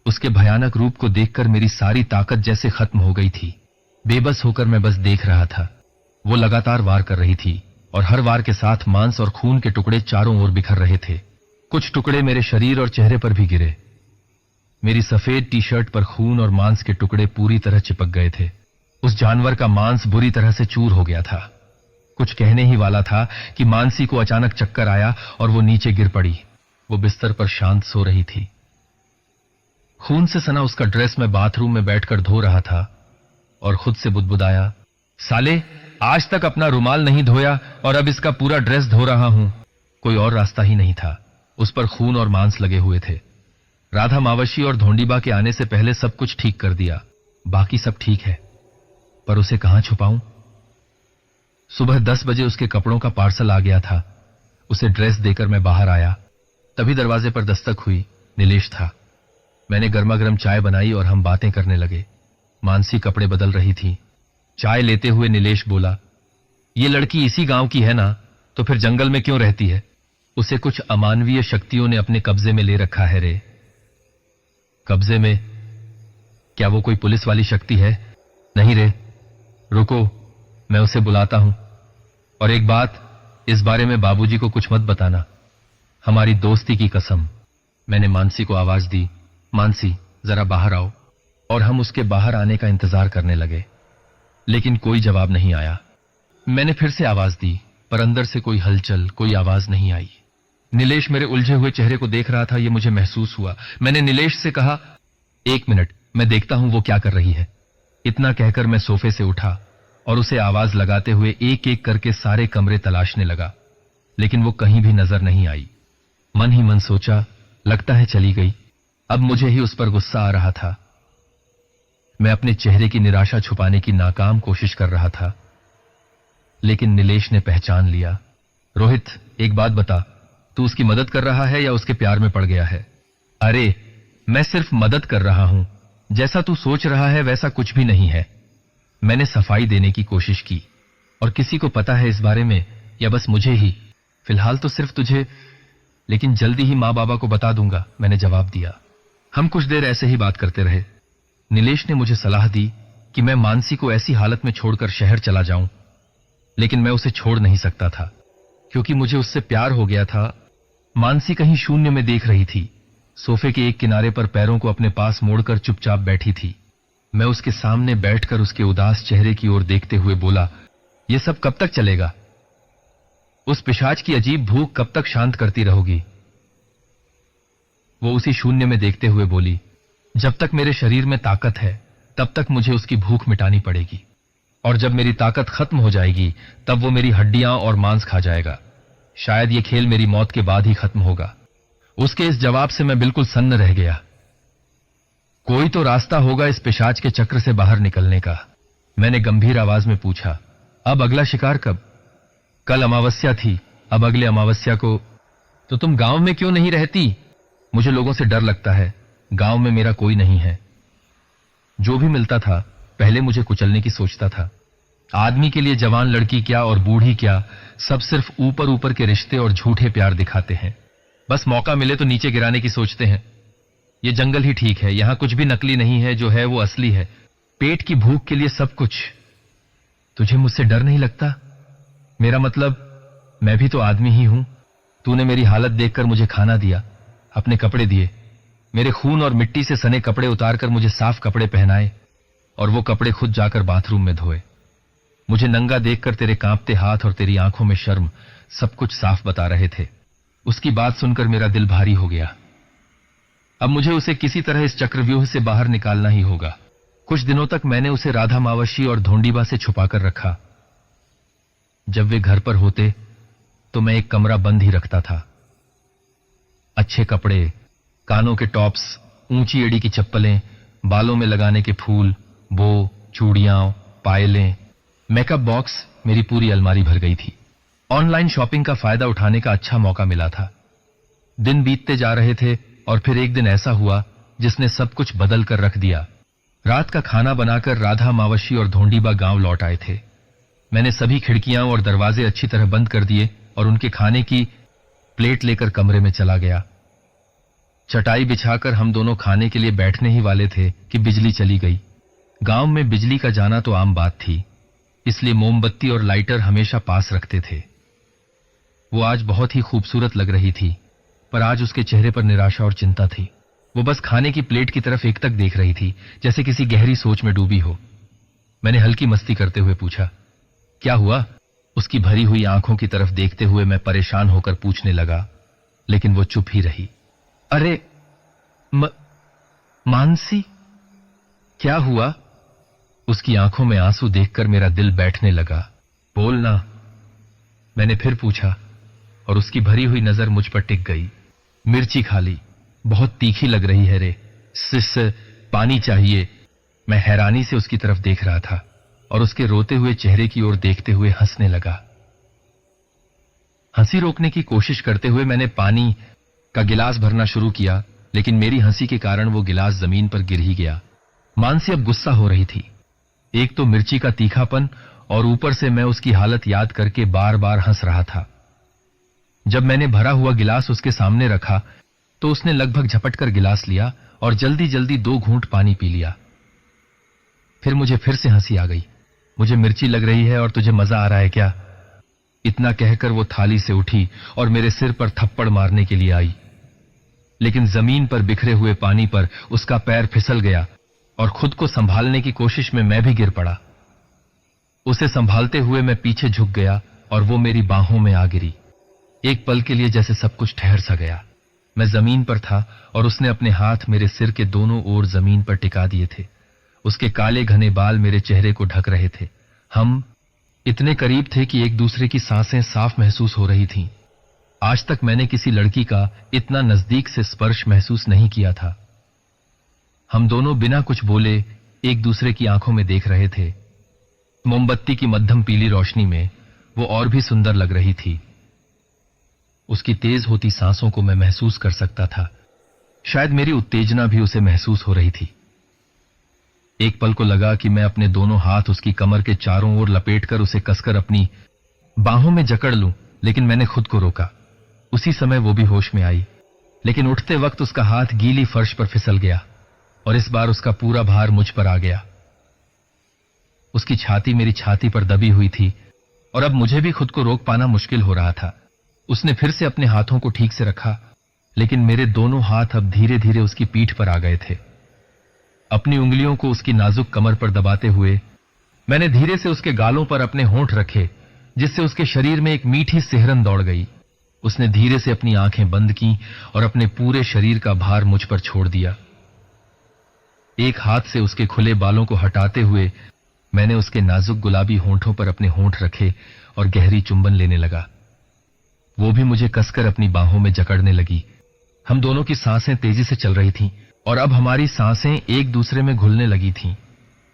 A: उसके भयानक रूप को देखकर मेरी सारी ताकत जैसे खत्म हो गई थी। बेबस होकर मैं बस देख रहा था। वो लगातार वार कर रही थी और हर वार के साथ मांस और खून के टुकड़े चारों ओर बिखर रहे थे। कुछ टुकड़े मेरे शरीर और चेहरे पर भी गिरे। मेरी सफेद टी शर्ट पर खून और मांस के टुकड़े पूरी तरह चिपक गए थे। उस जानवर का मांस बुरी तरह से चूर हो गया था। कुछ कहने ही वाला था कि मानसी को अचानक चक्कर आया और वो नीचे गिर पड़ी। वो बिस्तर पर शांत सो रही थी। खून से सना उसका ड्रेस मैं बाथरूम में बैठकर धो रहा था और खुद से बुदबुदाया, साले, आज तक अपना रुमाल नहीं धोया और अब इसका पूरा ड्रेस धो रहा हूं। कोई और रास्ता ही नहीं था। उस पर खून और मांस लगे हुए थे। राधा मावशी और धोंडीबा के आने से पहले सब कुछ ठीक कर दिया। बाकी सब ठीक है, पर उसे कहां छुपाऊं? सुबह 10 बजे उसके कपड़ों का पार्सल आ गया था। उसे ड्रेस देकर मैं बाहर आया। तभी दरवाजे पर दस्तक हुई। नीलेश था। मैंने गर्मा गर्म चाय बनाई और हम बातें करने लगे। मानसी कपड़े बदल रही थी। चाय लेते हुए नीलेश बोला, ये लड़की इसी गांव की है ना, तो फिर जंगल में क्यों रहती है? उसे कुछ अमानवीय शक्तियों ने अपने कब्जे में ले रखा है रे। कब्जे में? क्या वो कोई पुलिस वाली शक्ति है? नहीं रे, रुको, मैं उसे बुलाता हूं। और एक बात, इस बारे में बाबूजी को कुछ मत बताना, हमारी दोस्ती की कसम। मैंने मानसी को आवाज दी, मानसी जरा बाहर आओ। और हम उसके बाहर आने का इंतजार करने लगे, लेकिन कोई जवाब नहीं आया। मैंने फिर से आवाज दी, पर अंदर से कोई हलचल, कोई आवाज नहीं आई। नीलेश मेरे उलझे हुए चेहरे को देख रहा था, यह मुझे महसूस हुआ। मैंने नीलेश से कहा, 1 मिनट, मैं देखता हूं वो क्या कर रही है। इतना कहकर मैं सोफे से उठा और उसे आवाज लगाते हुए एक एक करके सारे कमरे तलाशने लगा, लेकिन वो कहीं भी नजर नहीं आई। मन ही मन सोचा, लगता है चली गई। अब मुझे ही उस पर गुस्सा आ रहा था। मैं अपने चेहरे की निराशा छुपाने की नाकाम कोशिश कर रहा था, लेकिन नीलेश ने पहचान लिया। रोहित, एक बात बता, तू उसकी मदद कर रहा है या उसके प्यार में पड़ गया है? अरे, मैं सिर्फ मदद कर रहा हूं। जैसा तू सोच रहा है वैसा कुछ भी नहीं है। मैंने सफाई देने की कोशिश की। और किसी को पता है इस बारे में या बस मुझे ही? फिलहाल तो सिर्फ तुझे, लेकिन जल्दी ही मां बाबा को बता दूंगा, मैंने जवाब दिया। हम कुछ देर ऐसे ही बात करते रहे। नीलेश ने मुझे सलाह दी कि मैं मानसी को ऐसी हालत में छोड़कर शहर चला जाऊं, लेकिन मैं उसे छोड़ नहीं सकता था, क्योंकि मुझे उससे प्यार हो गया था। मानसी कहीं शून्य में देख रही थी। सोफे के एक किनारे पर पैरों को अपने पास मोड़कर चुपचाप बैठी थी। मैं उसके सामने बैठकर उसके उदास चेहरे की ओर देखते हुए बोला, यह सब कब तक चलेगा? उस पिशाच की अजीब भूख कब तक शांत करती रहोगी? वो उसी शून्य में देखते हुए बोली, जब तक मेरे शरीर में ताकत है तब तक मुझे उसकी भूख मिटानी पड़ेगी, और जब मेरी ताकत खत्म हो जाएगी तब वो मेरी हड्डियां और मांस खा जाएगा। शायद ये खेल मेरी मौत के बाद ही खत्म होगा। उसके इस जवाब से मैं बिल्कुल सन्न रह गया। कोई तो रास्ता होगा इस पिशाच के चक्र से बाहर निकलने का, मैंने गंभीर आवाज में पूछा। अब अगला शिकार कब? कल अमावस्या थी, अब अगले अमावस्या को। तो तुम गांव में क्यों नहीं रहती? मुझे लोगों से डर लगता है, गांव में मेरा कोई नहीं है। जो भी मिलता था पहले मुझे कुचलने की सोचता था। आदमी के लिए जवान लड़की क्या और बूढ़ी क्या, सब सिर्फ ऊपर ऊपर के रिश्ते और झूठे प्यार दिखाते हैं। बस मौका मिले तो नीचे गिराने की सोचते हैं। ये जंगल ही ठीक है, यहां कुछ भी नकली नहीं है, जो है वो असली है। पेट की भूख के लिए सब कुछ। तुझे मुझसे डर नहीं लगता? मेरा मतलब, मैं भी तो आदमी ही हूं। तूने मेरी हालत देखकर मुझे खाना दिया, अपने कपड़े दिए, मेरे खून और मिट्टी से सने कपड़े उतारकर मुझे साफ कपड़े पहनाए, और वो कपड़े खुद जाकर बाथरूम में धोए। मुझे नंगा देखकर तेरे कांपते हाथ और तेरी आंखों में शर्म सब कुछ साफ बता रहे थे। उसकी बात सुनकर मेरा दिल भारी हो गया। अब मुझे उसे किसी तरह इस चक्रव्यूह से बाहर निकालना ही होगा। कुछ दिनों तक मैंने उसे राधा मावशी और धोंडीबा से छुपाकर रखा। जब वे घर पर होते तो मैं एक कमरा बंद ही रखता था। अच्छे कपड़े, कानों के टॉप्स, ऊंची एड़ी की चप्पलें, बालों में लगाने के फूल, बो, चूड़ियां, पायलें, मेकअप बॉक्स, मेरी पूरी अलमारी भर गई थी। ऑनलाइन शॉपिंग का फायदा उठाने का अच्छा मौका मिला था। दिन बीतते जा रहे थे और फिर एक दिन ऐसा हुआ जिसने सब कुछ बदल कर रख दिया। रात का खाना बनाकर राधा मावशी और धोंडीबा गांव लौट आए थे। मैंने सभी खिड़कियां और दरवाजे अच्छी तरह बंद कर दिए और उनके खाने की प्लेट लेकर कमरे में चला गया। चटाई बिछाकर हम दोनों खाने के लिए बैठने ही वाले थे कि बिजली चली गई। गांव में बिजली का जाना तो आम बात थी, इसलिए मोमबत्ती और लाइटर हमेशा पास रखते थे। वो आज बहुत ही खूबसूरत लग रही थी, पर आज उसके चेहरे पर निराशा और चिंता थी। वो बस खाने की प्लेट की तरफ एकटक देख रही थी, जैसे किसी गहरी सोच में डूबी हो। मैंने हल्की मस्ती करते हुए पूछा, क्या हुआ? उसकी भरी हुई आंखों की तरफ देखते हुए मैं परेशान होकर पूछने लगा, लेकिन वो चुप ही रही। अरे मानसी, क्या हुआ? उसकी आंखों में आंसू देखकर मेरा दिल बैठने लगा। बोलना, मैंने फिर पूछा, और उसकी भरी हुई नजर मुझ पर टिक गई। मिर्ची खा ली, बहुत तीखी लग रही है रे। पानी चाहिए। मैं हैरानी से उसकी तरफ देख रहा था और उसके रोते हुए चेहरे की ओर देखते हुए हंसने लगा। हंसी रोकने की कोशिश करते हुए मैंने पानी का गिलास भरना शुरू किया, लेकिन मेरी हंसी के कारण वो गिलास जमीन पर गिर ही गया। मानसी अब गुस्सा हो रही थी। एक तो मिर्ची का तीखापन और ऊपर से मैं उसकी हालत याद करके बार बार हंस रहा था। जब मैंने भरा हुआ गिलास उसके सामने रखा तो उसने लगभग झपटकर गिलास लिया और जल्दी जल्दी 2 घूंट पानी पी लिया। फिर मुझे फिर से हंसी आ गई। मुझे मिर्ची लग रही है और तुझे मजा आ रहा है क्या? इतना कहकर वो थाली से उठी और मेरे सिर पर थप्पड़ मारने के लिए आई, लेकिन जमीन पर बिखरे हुए पानी पर उसका पैर फिसल गया और खुद को संभालने की कोशिश में मैं भी गिर पड़ा। उसे संभालते हुए मैं पीछे झुक गया और वो मेरी बाहों में आ गिरी। एक पल के लिए जैसे सब कुछ ठहर सा गया। मैं जमीन पर था और उसने अपने हाथ मेरे सिर के दोनों ओर जमीन पर टिका दिए थे। उसके काले घने बाल मेरे चेहरे को ढक रहे थे। हम इतने करीब थे कि एक दूसरे की सांसें साफ महसूस हो रही थीं। आज तक मैंने किसी लड़की का इतना नजदीक से स्पर्श महसूस नहीं किया था। हम दोनों बिना कुछ बोले एक दूसरे की आंखों में देख रहे थे। मोमबत्ती की मध्यम पीली रोशनी में वो और भी सुंदर लग रही थी। उसकी तेज होती सांसों को मैं महसूस कर सकता था। शायद मेरी उत्तेजना भी उसे महसूस हो रही थी। एक पल को लगा कि मैं अपने दोनों हाथ उसकी कमर के चारों ओर लपेटकर उसे कसकर अपनी बाहों में जकड़ लूं, लेकिन मैंने खुद को रोका। उसी समय वो भी होश में आई, लेकिन उठते वक्त उसका हाथ गीली फर्श पर फिसल गया और इस बार उसका पूरा भार मुझ पर आ गया। उसकी छाती मेरी छाती पर दबी हुई थी और अब मुझे भी खुद को रोक पाना मुश्किल हो रहा था। उसने फिर से अपने हाथों को ठीक से रखा, लेकिन मेरे दोनों हाथ अब धीरे धीरे उसकी पीठ पर आ गए थे। अपनी उंगलियों को उसकी नाजुक कमर पर दबाते हुए मैंने धीरे से उसके गालों पर अपने होंठ रखे, जिससे उसके शरीर में एक मीठी सिहरन दौड़ गई। उसने धीरे से अपनी आंखें बंद की और अपने पूरे शरीर का भार मुझ पर छोड़ दिया। एक हाथ से उसके खुले बालों को हटाते हुए मैंने उसके नाजुक गुलाबी होंठों पर अपने होंठ रखे और गहरी चुंबन लेने लगा। वो भी मुझे कसकर अपनी बाहों में जकड़ने लगी। हम दोनों की सांसें तेजी से चल रही थीं और अब हमारी सांसें एक दूसरे में घुलने लगी थीं।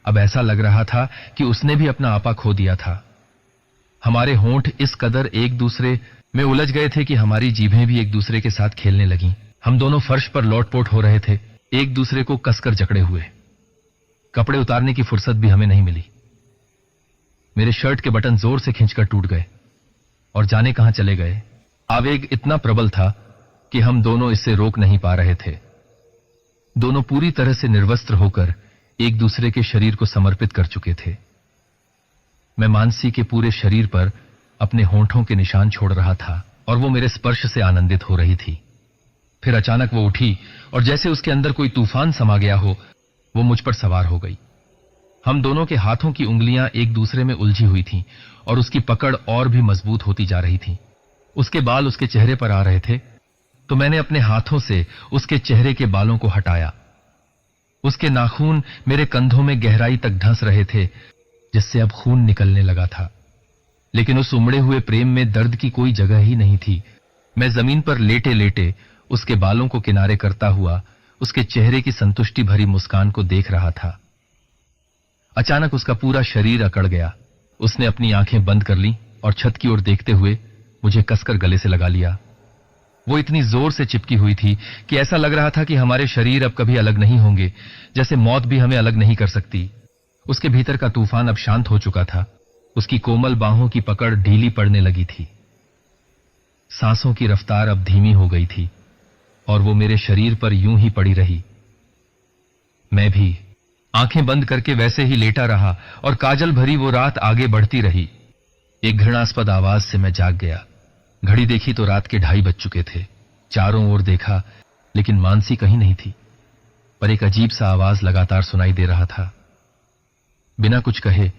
A: अब ऐसा लग रहा था कि उसने भी अपना आपा खो दिया था। हमारे होंठ इस कदर एक दूसरे में उलझ गए थे कि हमारी जीभें भी एक दूसरे के साथ खेलने लगीं। हम दोनों फर्श पर लौटपोट हो रहे थे, एक दूसरे को कसकर जकड़े हुए। कपड़े उतारने की फुर्सत भी हमें नहीं मिली। मेरे शर्ट के बटन जोर से खींचकर टूट गए और जाने कहां चले गए। आवेग इतना प्रबल था कि हम दोनों इससे रोक नहीं पा रहे थे। दोनों पूरी तरह से निर्वस्त्र होकर एक दूसरे के शरीर को समर्पित कर चुके थे। मैं मानसी के पूरे शरीर पर अपने होंठों के निशान छोड़ रहा था और वो मेरे स्पर्श से आनंदित हो रही थी। फिर अचानक वो उठी और जैसे उसके अंदर कोई तूफान समा गया हो, वो मुझ पर सवार हो गई। हम दोनों के हाथों की उंगलियां एक दूसरे में उलझी हुई थीं और उसकी पकड़ और भी मजबूत होती जा रही थी। उसके बाल उसके चेहरे पर आ रहे थे तो मैंने अपने हाथों से उसके चेहरे के बालों को हटाया। उसके नाखून मेरे कंधों में गहराई तक धंस रहे थे, जिससे अब खून निकलने लगा था। लेकिन उस उमड़े हुए प्रेम में दर्द की कोई जगह ही नहीं थी। मैं जमीन पर लेटे लेटे उसके बालों को किनारे करता हुआ उसके चेहरे की संतुष्टि भरी मुस्कान को देख रहा था। अचानक उसका पूरा शरीर अकड़ गया। उसने अपनी आंखें बंद कर लीं और छत की ओर देखते हुए मुझे कसकर गले से लगा लिया। वो इतनी जोर से चिपकी हुई थी कि ऐसा लग रहा था कि हमारे शरीर अब कभी अलग नहीं होंगे, जैसे मौत भी हमें अलग नहीं कर सकती। उसके भीतर का तूफान अब शांत हो चुका था। उसकी कोमल बाहों की पकड़ ढीली पड़ने लगी थी। सांसों की रफ्तार अब धीमी हो गई थी और वो मेरे शरीर पर यूं ही पड़ी रही। मैं भी आंखें बंद करके वैसे ही लेटा रहा और काजल भरी वो रात आगे बढ़ती रही। एक घृणास्पद आवाज से मैं जाग गया। घड़ी देखी तो रात के 2:30 बज चुके थे। चारों ओर देखा लेकिन मानसी कहीं नहीं थी, पर एक अजीब सा आवाज लगातार सुनाई दे रहा था। बिना कुछ कहे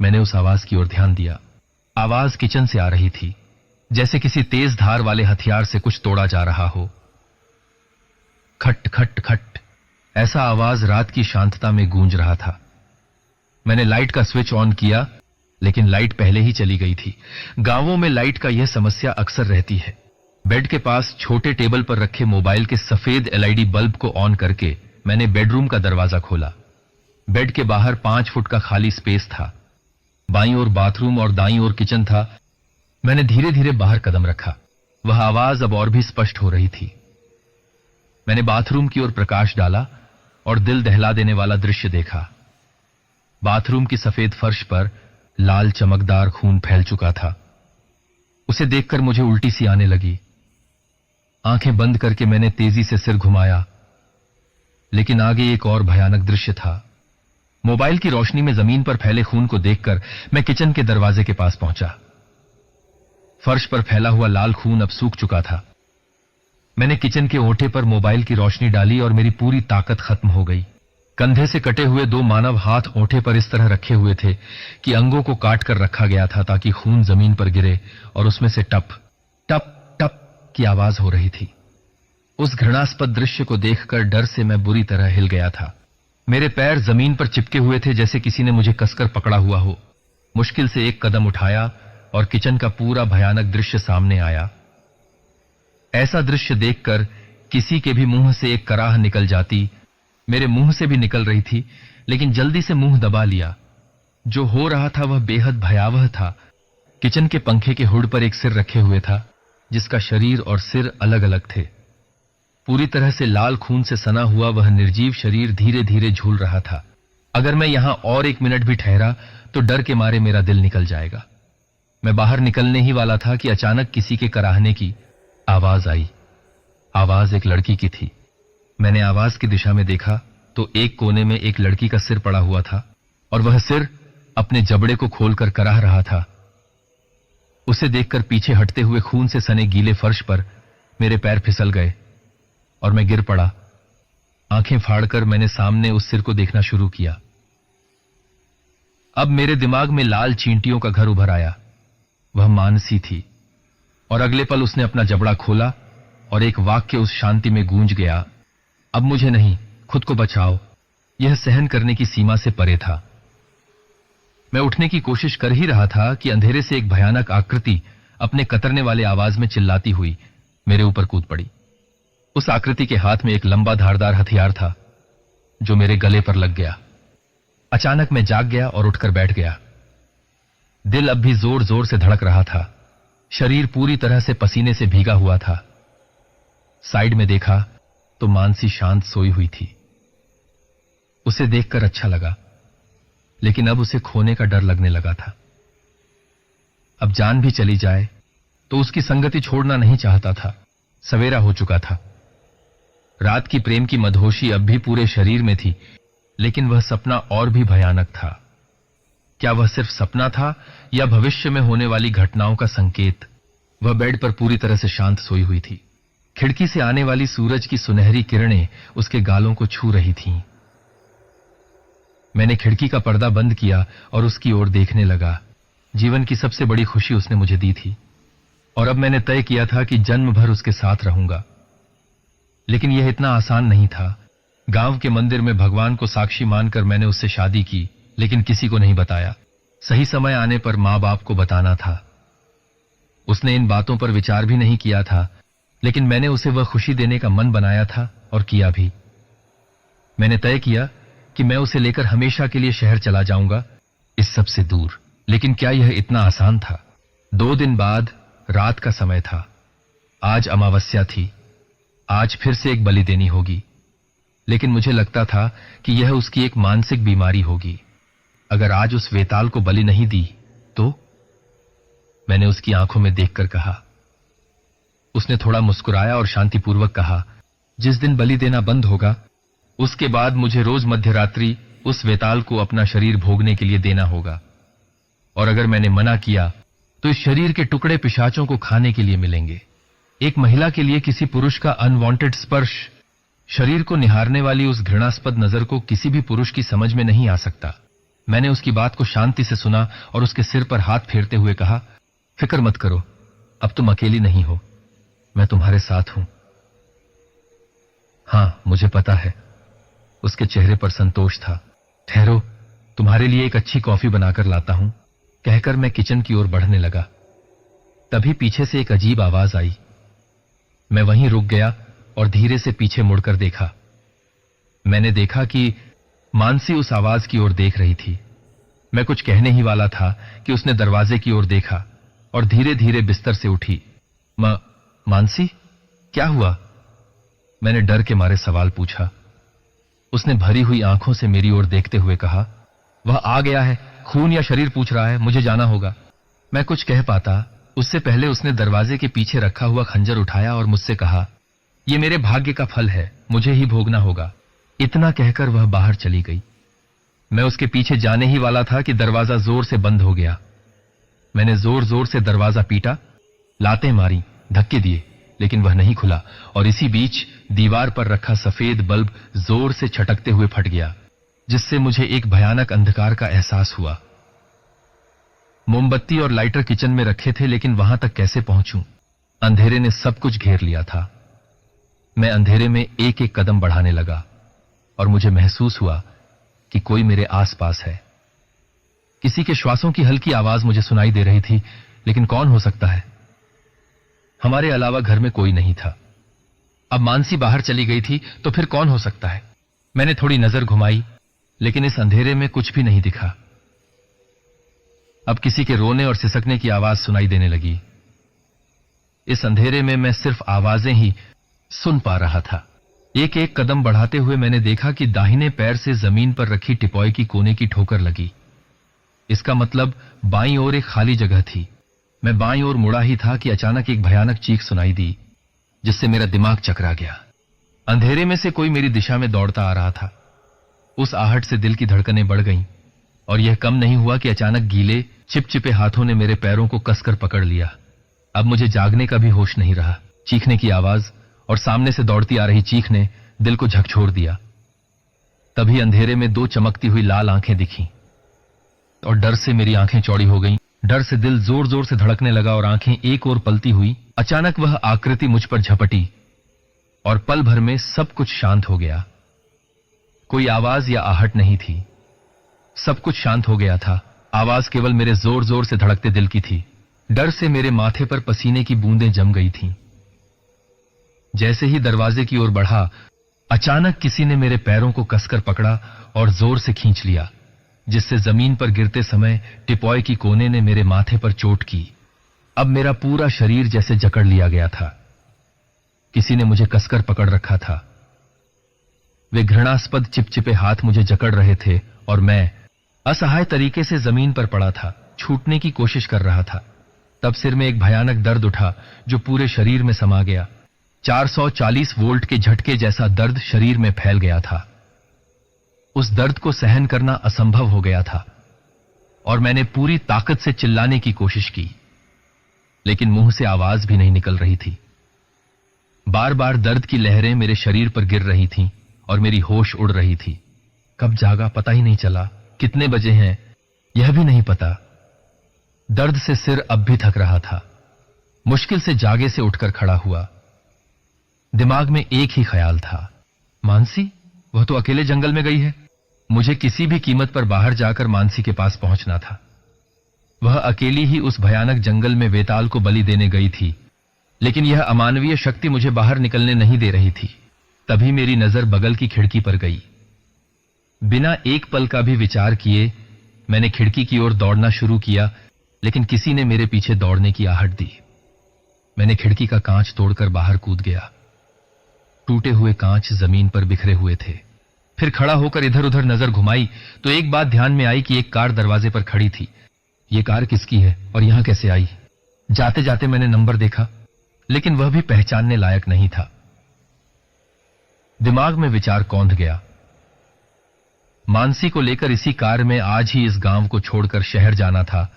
A: मैंने उस आवाज की ओर ध्यान दिया। आवाज किचन से आ रही थी, जैसे किसी तेज धार वाले हथियार से कुछ तोड़ा जा रहा हो। खट खट खट, ऐसा आवाज रात की शांतता में गूंज रहा था। मैंने लाइट का स्विच ऑन किया, लेकिन लाइट पहले ही चली गई थी। गांवों में लाइट का यह समस्या अक्सर रहती है। बेड के पास छोटे टेबल पर रखे मोबाइल के सफेद एलईडी बल्ब को ऑन करके मैंने बेडरूम का दरवाजा खोला। बेड के बाहर 5 फुट का खाली स्पेस था। बाईं ओर बाथरूम और दाईं ओर किचन था। मैंने धीरे धीरे बाहर कदम रखा। वह आवाज अब और भी स्पष्ट हो रही थी। मैंने बाथरूम की ओर प्रकाश डाला और दिल दहला देने वाला दृश्य देखा। बाथरूम की सफेद फर्श पर लाल चमकदार खून फैल चुका था। उसे देखकर मुझे उल्टी सी आने लगी। आंखें बंद करके मैंने तेजी से सिर घुमाया, लेकिन आगे एक और भयानक दृश्य था। मोबाइल की रोशनी में जमीन पर फैले खून को देखकर मैं किचन के दरवाजे के पास पहुंचा। फर्श पर फैला हुआ लाल खून अब सूख चुका था। मैंने किचन के ओठे पर मोबाइल की रोशनी डाली और मेरी पूरी ताकत खत्म हो गई। कंधे से कटे हुए 2 मानव हाथ ओठे पर इस तरह रखे हुए थे कि अंगों को काट कर रखा गया था ताकि खून जमीन पर गिरे और उसमें से टप टप टप की आवाज हो रही थी। उस घृणास्पद दृश्य को देखकर डर से मैं बुरी तरह हिल गया था। मेरे पैर जमीन पर चिपके हुए थे, जैसे किसी ने मुझे कसकर पकड़ा हुआ हो। मुश्किल से एक कदम उठाया और किचन का पूरा भयानक दृश्य सामने आया। ऐसा दृश्य देखकर किसी के भी मुंह से एक कराह निकल जाती। मेरे मुंह से भी निकल रही थी, लेकिन जल्दी से मुंह दबा लिया। जो हो रहा था वह बेहद भयावह था। किचन के पंखे के हुड पर एक सिर रखे हुए था, जिसका शरीर और सिर अलग अलग थे। पूरी तरह से लाल खून से सना हुआ वह निर्जीव शरीर धीरे धीरे झूल रहा था। अगर मैं यहां और 1 मिनट भी ठहरा तो डर के मारे मेरा दिल निकल जाएगा। मैं बाहर निकलने ही वाला था कि अचानक किसी के कराहने की आवाज आई। आवाज एक लड़की की थी। मैंने आवाज की दिशा में देखा तो एक कोने में एक लड़की का सिर पड़ा हुआ था और वह सिर अपने जबड़े को खोलकर कराह रहा था। उसे देखकर पीछे हटते हुए खून से सने गीले फर्श पर मेरे पैर फिसल गए और मैं गिर पड़ा। आंखें फाड़कर मैंने सामने उस सिर को देखना शुरू किया। अब मेरे दिमाग में लाल चींटियों का घर उभर आया। वह मानसी थी और अगले पल उसने अपना जबड़ा खोला और एक वाक्य उस शांति में गूंज गया, अब मुझे नहीं, खुद को बचाओ। यह सहन करने की सीमा से परे था। मैं उठने की कोशिश कर ही रहा था कि अंधेरे से एक भयानक आकृति अपने कतरने वाले आवाज में चिल्लाती हुई मेरे ऊपर कूद पड़ी। उस आकृति के हाथ में एक लंबा धारदार हथियार था जो मेरे गले पर लग गया। अचानक मैं जाग गया और उठकर बैठ गया। दिल अब भी जोर जोर से धड़क रहा था। शरीर पूरी तरह से पसीने से भीगा हुआ था। साइड में देखा तो मानसी शांत सोई हुई थी। उसे देखकर अच्छा लगा, लेकिन अब उसे खोने का डर लगने लगा था। अब जान भी चली जाए तो उसकी संगति छोड़ना नहीं चाहता था। सवेरा हो चुका था। रात की प्रेम की मदहोशी अब भी पूरे शरीर में थी, लेकिन वह सपना और भी भयानक था। क्या वह सिर्फ सपना था या भविष्य में होने वाली घटनाओं का संकेत? वह बेड पर पूरी तरह से शांत सोई हुई थी। खिड़की से आने वाली सूरज की सुनहरी किरणें उसके गालों को छू रही थीं। मैंने खिड़की का पर्दा बंद किया और उसकी ओर देखने लगा। जीवन की सबसे बड़ी खुशी उसने मुझे दी थी और अब मैंने तय किया था कि जन्म भर उसके साथ रहूंगा। लेकिन यह इतना आसान नहीं था। गांव के मंदिर में भगवान को साक्षी मानकर मैंने उससे शादी की, लेकिन किसी को नहीं बताया। सही समय आने पर मां बाप को बताना था। उसने इन बातों पर विचार भी नहीं किया था, लेकिन मैंने उसे वह खुशी देने का मन बनाया था और किया भी। मैंने तय किया कि मैं उसे लेकर हमेशा के लिए शहर चला जाऊंगा, इस सब से दूर। लेकिन क्या यह इतना आसान था? 2 दिन बाद रात का समय था। आज अमावस्या थी। आज फिर से एक बलि देनी होगी, लेकिन मुझे लगता था कि यह उसकी एक मानसिक बीमारी होगी। अगर आज उस वेताल को बलि नहीं दी तो? मैंने उसकी आंखों में देखकर कहा। उसने थोड़ा मुस्कुराया और शांतिपूर्वक कहा, जिस दिन बलि देना बंद होगा उसके बाद मुझे रोज मध्यरात्रि उस वेताल को अपना शरीर भोगने के लिए देना होगा, और अगर मैंने मना किया तो इस शरीर के टुकड़े पिशाचों को खाने के लिए मिलेंगे। एक महिला के लिए किसी पुरुष का अनवांटेड स्पर्श शरीर को निहारने वाली उस घृणास्पद नजर को किसी भी पुरुष की समझ में नहीं आ सकता। मैंने उसकी बात को शांति से सुना और उसके सिर पर हाथ फेरते हुए कहा, फिक्र मत करो, अब तुम अकेली नहीं हो, मैं तुम्हारे साथ हूं। हां, मुझे पता है। उसके चेहरे पर संतोष था। ठहरो, तुम्हारे लिए एक अच्छी कॉफी बनाकर लाता हूं, कहकर मैं किचन की ओर बढ़ने लगा। तभी पीछे से एक अजीब आवाज आई। मैं वहीं रुक गया और धीरे से पीछे मुड़कर देखा। मैंने देखा कि मानसी उस आवाज की ओर देख रही थी। मैं कुछ कहने ही वाला था कि उसने दरवाजे की ओर देखा और धीरे धीरे बिस्तर से उठी। मानसी, क्या हुआ? मैंने डर के मारे सवाल पूछा। उसने भरी हुई आंखों से मेरी ओर देखते हुए कहा, वह आ गया है, खून या शरीर पूछ रहा है, मुझे जाना होगा। मैं कुछ कह पाता उससे पहले उसने दरवाजे के पीछे रखा हुआ खंजर उठाया और मुझसे कहा, यह मेरे भाग्य का फल है, मुझे ही भोगना होगा। इतना कहकर वह बाहर चली गई। मैं उसके पीछे जाने ही वाला था कि दरवाजा जोर से बंद हो गया। मैंने जोर जोर से दरवाजा पीटा, लातें मारी, धक्के दिए, लेकिन वह नहीं खुला और इसी बीच दीवार पर रखा सफेद बल्ब जोर से छटकते हुए फट गया, जिससे मुझे एक भयानक अंधकार का एहसास हुआ। मोमबत्ती और लाइटर किचन में रखे थे, लेकिन वहां तक कैसे पहुंचूं? अंधेरे ने सब कुछ घेर लिया था। मैं अंधेरे में एक एक कदम बढ़ाने लगा और मुझे महसूस हुआ कि कोई मेरे आसपास है। किसी के श्वासों की हल्की आवाज मुझे सुनाई दे रही थी, लेकिन कौन हो सकता है? हमारे अलावा घर में कोई नहीं था। अब मानसी बाहर चली गई थी तो फिर कौन हो सकता है? मैंने थोड़ी नजर घुमाई, लेकिन इस अंधेरे में कुछ भी नहीं दिखा। अब किसी के रोने और सिसकने की आवाज सुनाई देने लगी। इस अंधेरे में मैं सिर्फ आवाजें ही सुन पा रहा था। एक एक कदम बढ़ाते हुए मैंने देखा कि दाहिने पैर से जमीन पर रखी टिपॉय की कोने की ठोकर लगी। इसका मतलब बाईं ओर एक खाली जगह थी। मैं बाईं ओर मुड़ा ही था कि अचानक एक भयानक चीख सुनाई दी, जिससे मेरा दिमाग चकरा गया। अंधेरे में से कोई मेरी दिशा में दौड़ता आ रहा था। उस आहट से दिल की धड़कनें बढ़ गईं और यह कम नहीं हुआ कि अचानक गीले चिपचिपे हाथों ने मेरे पैरों को कसकर पकड़ लिया। अब मुझे जागने का भी होश नहीं रहा। चीखने की आवाज और सामने से दौड़ती आ रही चीख ने दिल को झकझोर दिया। तभी अंधेरे में 2 चमकती हुई लाल आंखें दिखीं और डर से मेरी आंखें चौड़ी हो गईं। डर से दिल जोर जोर से धड़कने लगा और आंखें एक ओर पलती हुई अचानक वह आकृति मुझ पर झपटी और पल भर में सब कुछ शांत हो गया। कोई आवाज या आहट नहीं थी। सब कुछ शांत हो गया था। आवाज केवल मेरे जोर जोर से धड़कते दिल की थी। डर से मेरे माथे पर पसीने की बूंदें जम गई थीं। जैसे ही दरवाजे की ओर बढ़ा, अचानक किसी ने मेरे पैरों को कसकर पकड़ा और जोर से खींच लिया, जिससे जमीन पर गिरते समय टिपॉय की कोने ने मेरे माथे पर चोट की। अब मेरा पूरा शरीर जैसे जकड़ लिया गया था। किसी ने मुझे कसकर पकड़ रखा था। वे घृणास्पद चिपचिपे हाथ मुझे जकड़ रहे थे और मैं असहाय तरीके से जमीन पर पड़ा था, छूटने की कोशिश कर रहा था। तब सिर में एक भयानक दर्द उठा जो पूरे शरीर में समा गया। 440 वोल्ट के झटके जैसा दर्द शरीर में फैल गया था। उस दर्द को सहन करना असंभव हो गया था और मैंने पूरी ताकत से चिल्लाने की कोशिश की, लेकिन मुंह से आवाज भी नहीं निकल रही थी। बार बार दर्द की लहरें मेरे शरीर पर गिर रही थीं और मेरी होश उड़ रही थी। कब जागा पता ही नहीं चला, कितने बजे हैं यह भी नहीं पता। दर्द से सिर अब भी थक रहा था। मुश्किल से जागे से उठकर खड़ा हुआ। दिमाग में एक ही ख्याल था, मानसी, वह तो अकेले जंगल में गई है। मुझे किसी भी कीमत पर बाहर जाकर मानसी के पास पहुंचना था। वह अकेली ही उस भयानक जंगल में वेताल को बलि देने गई थी, लेकिन यह अमानवीय शक्ति मुझे बाहर निकलने नहीं दे रही थी। तभी मेरी नजर बगल की खिड़की पर गई। बिना एक पल का भी विचार किए मैंने खिड़की की ओर दौड़ना शुरू किया, लेकिन किसी ने मेरे पीछे दौड़ने की आहट दी। मैंने खिड़की का कांच तोड़कर बाहर कूद गया। टूटे हुए कांच जमीन पर बिखरे हुए थे। फिर खड़ा होकर इधर उधर नजर घुमाई तो एक बात ध्यान में आई कि एक कार दरवाजे पर खड़ी थी। ये कार किसकी है और यहां कैसे आई? जाते जाते मैंने नंबर देखा, लेकिन वह भी पहचानने लायक नहीं था। दिमाग में विचार कौंध गया। मानसी को लेकर इसी कार में आज ही इस गांव को छोड़कर शहर जाना था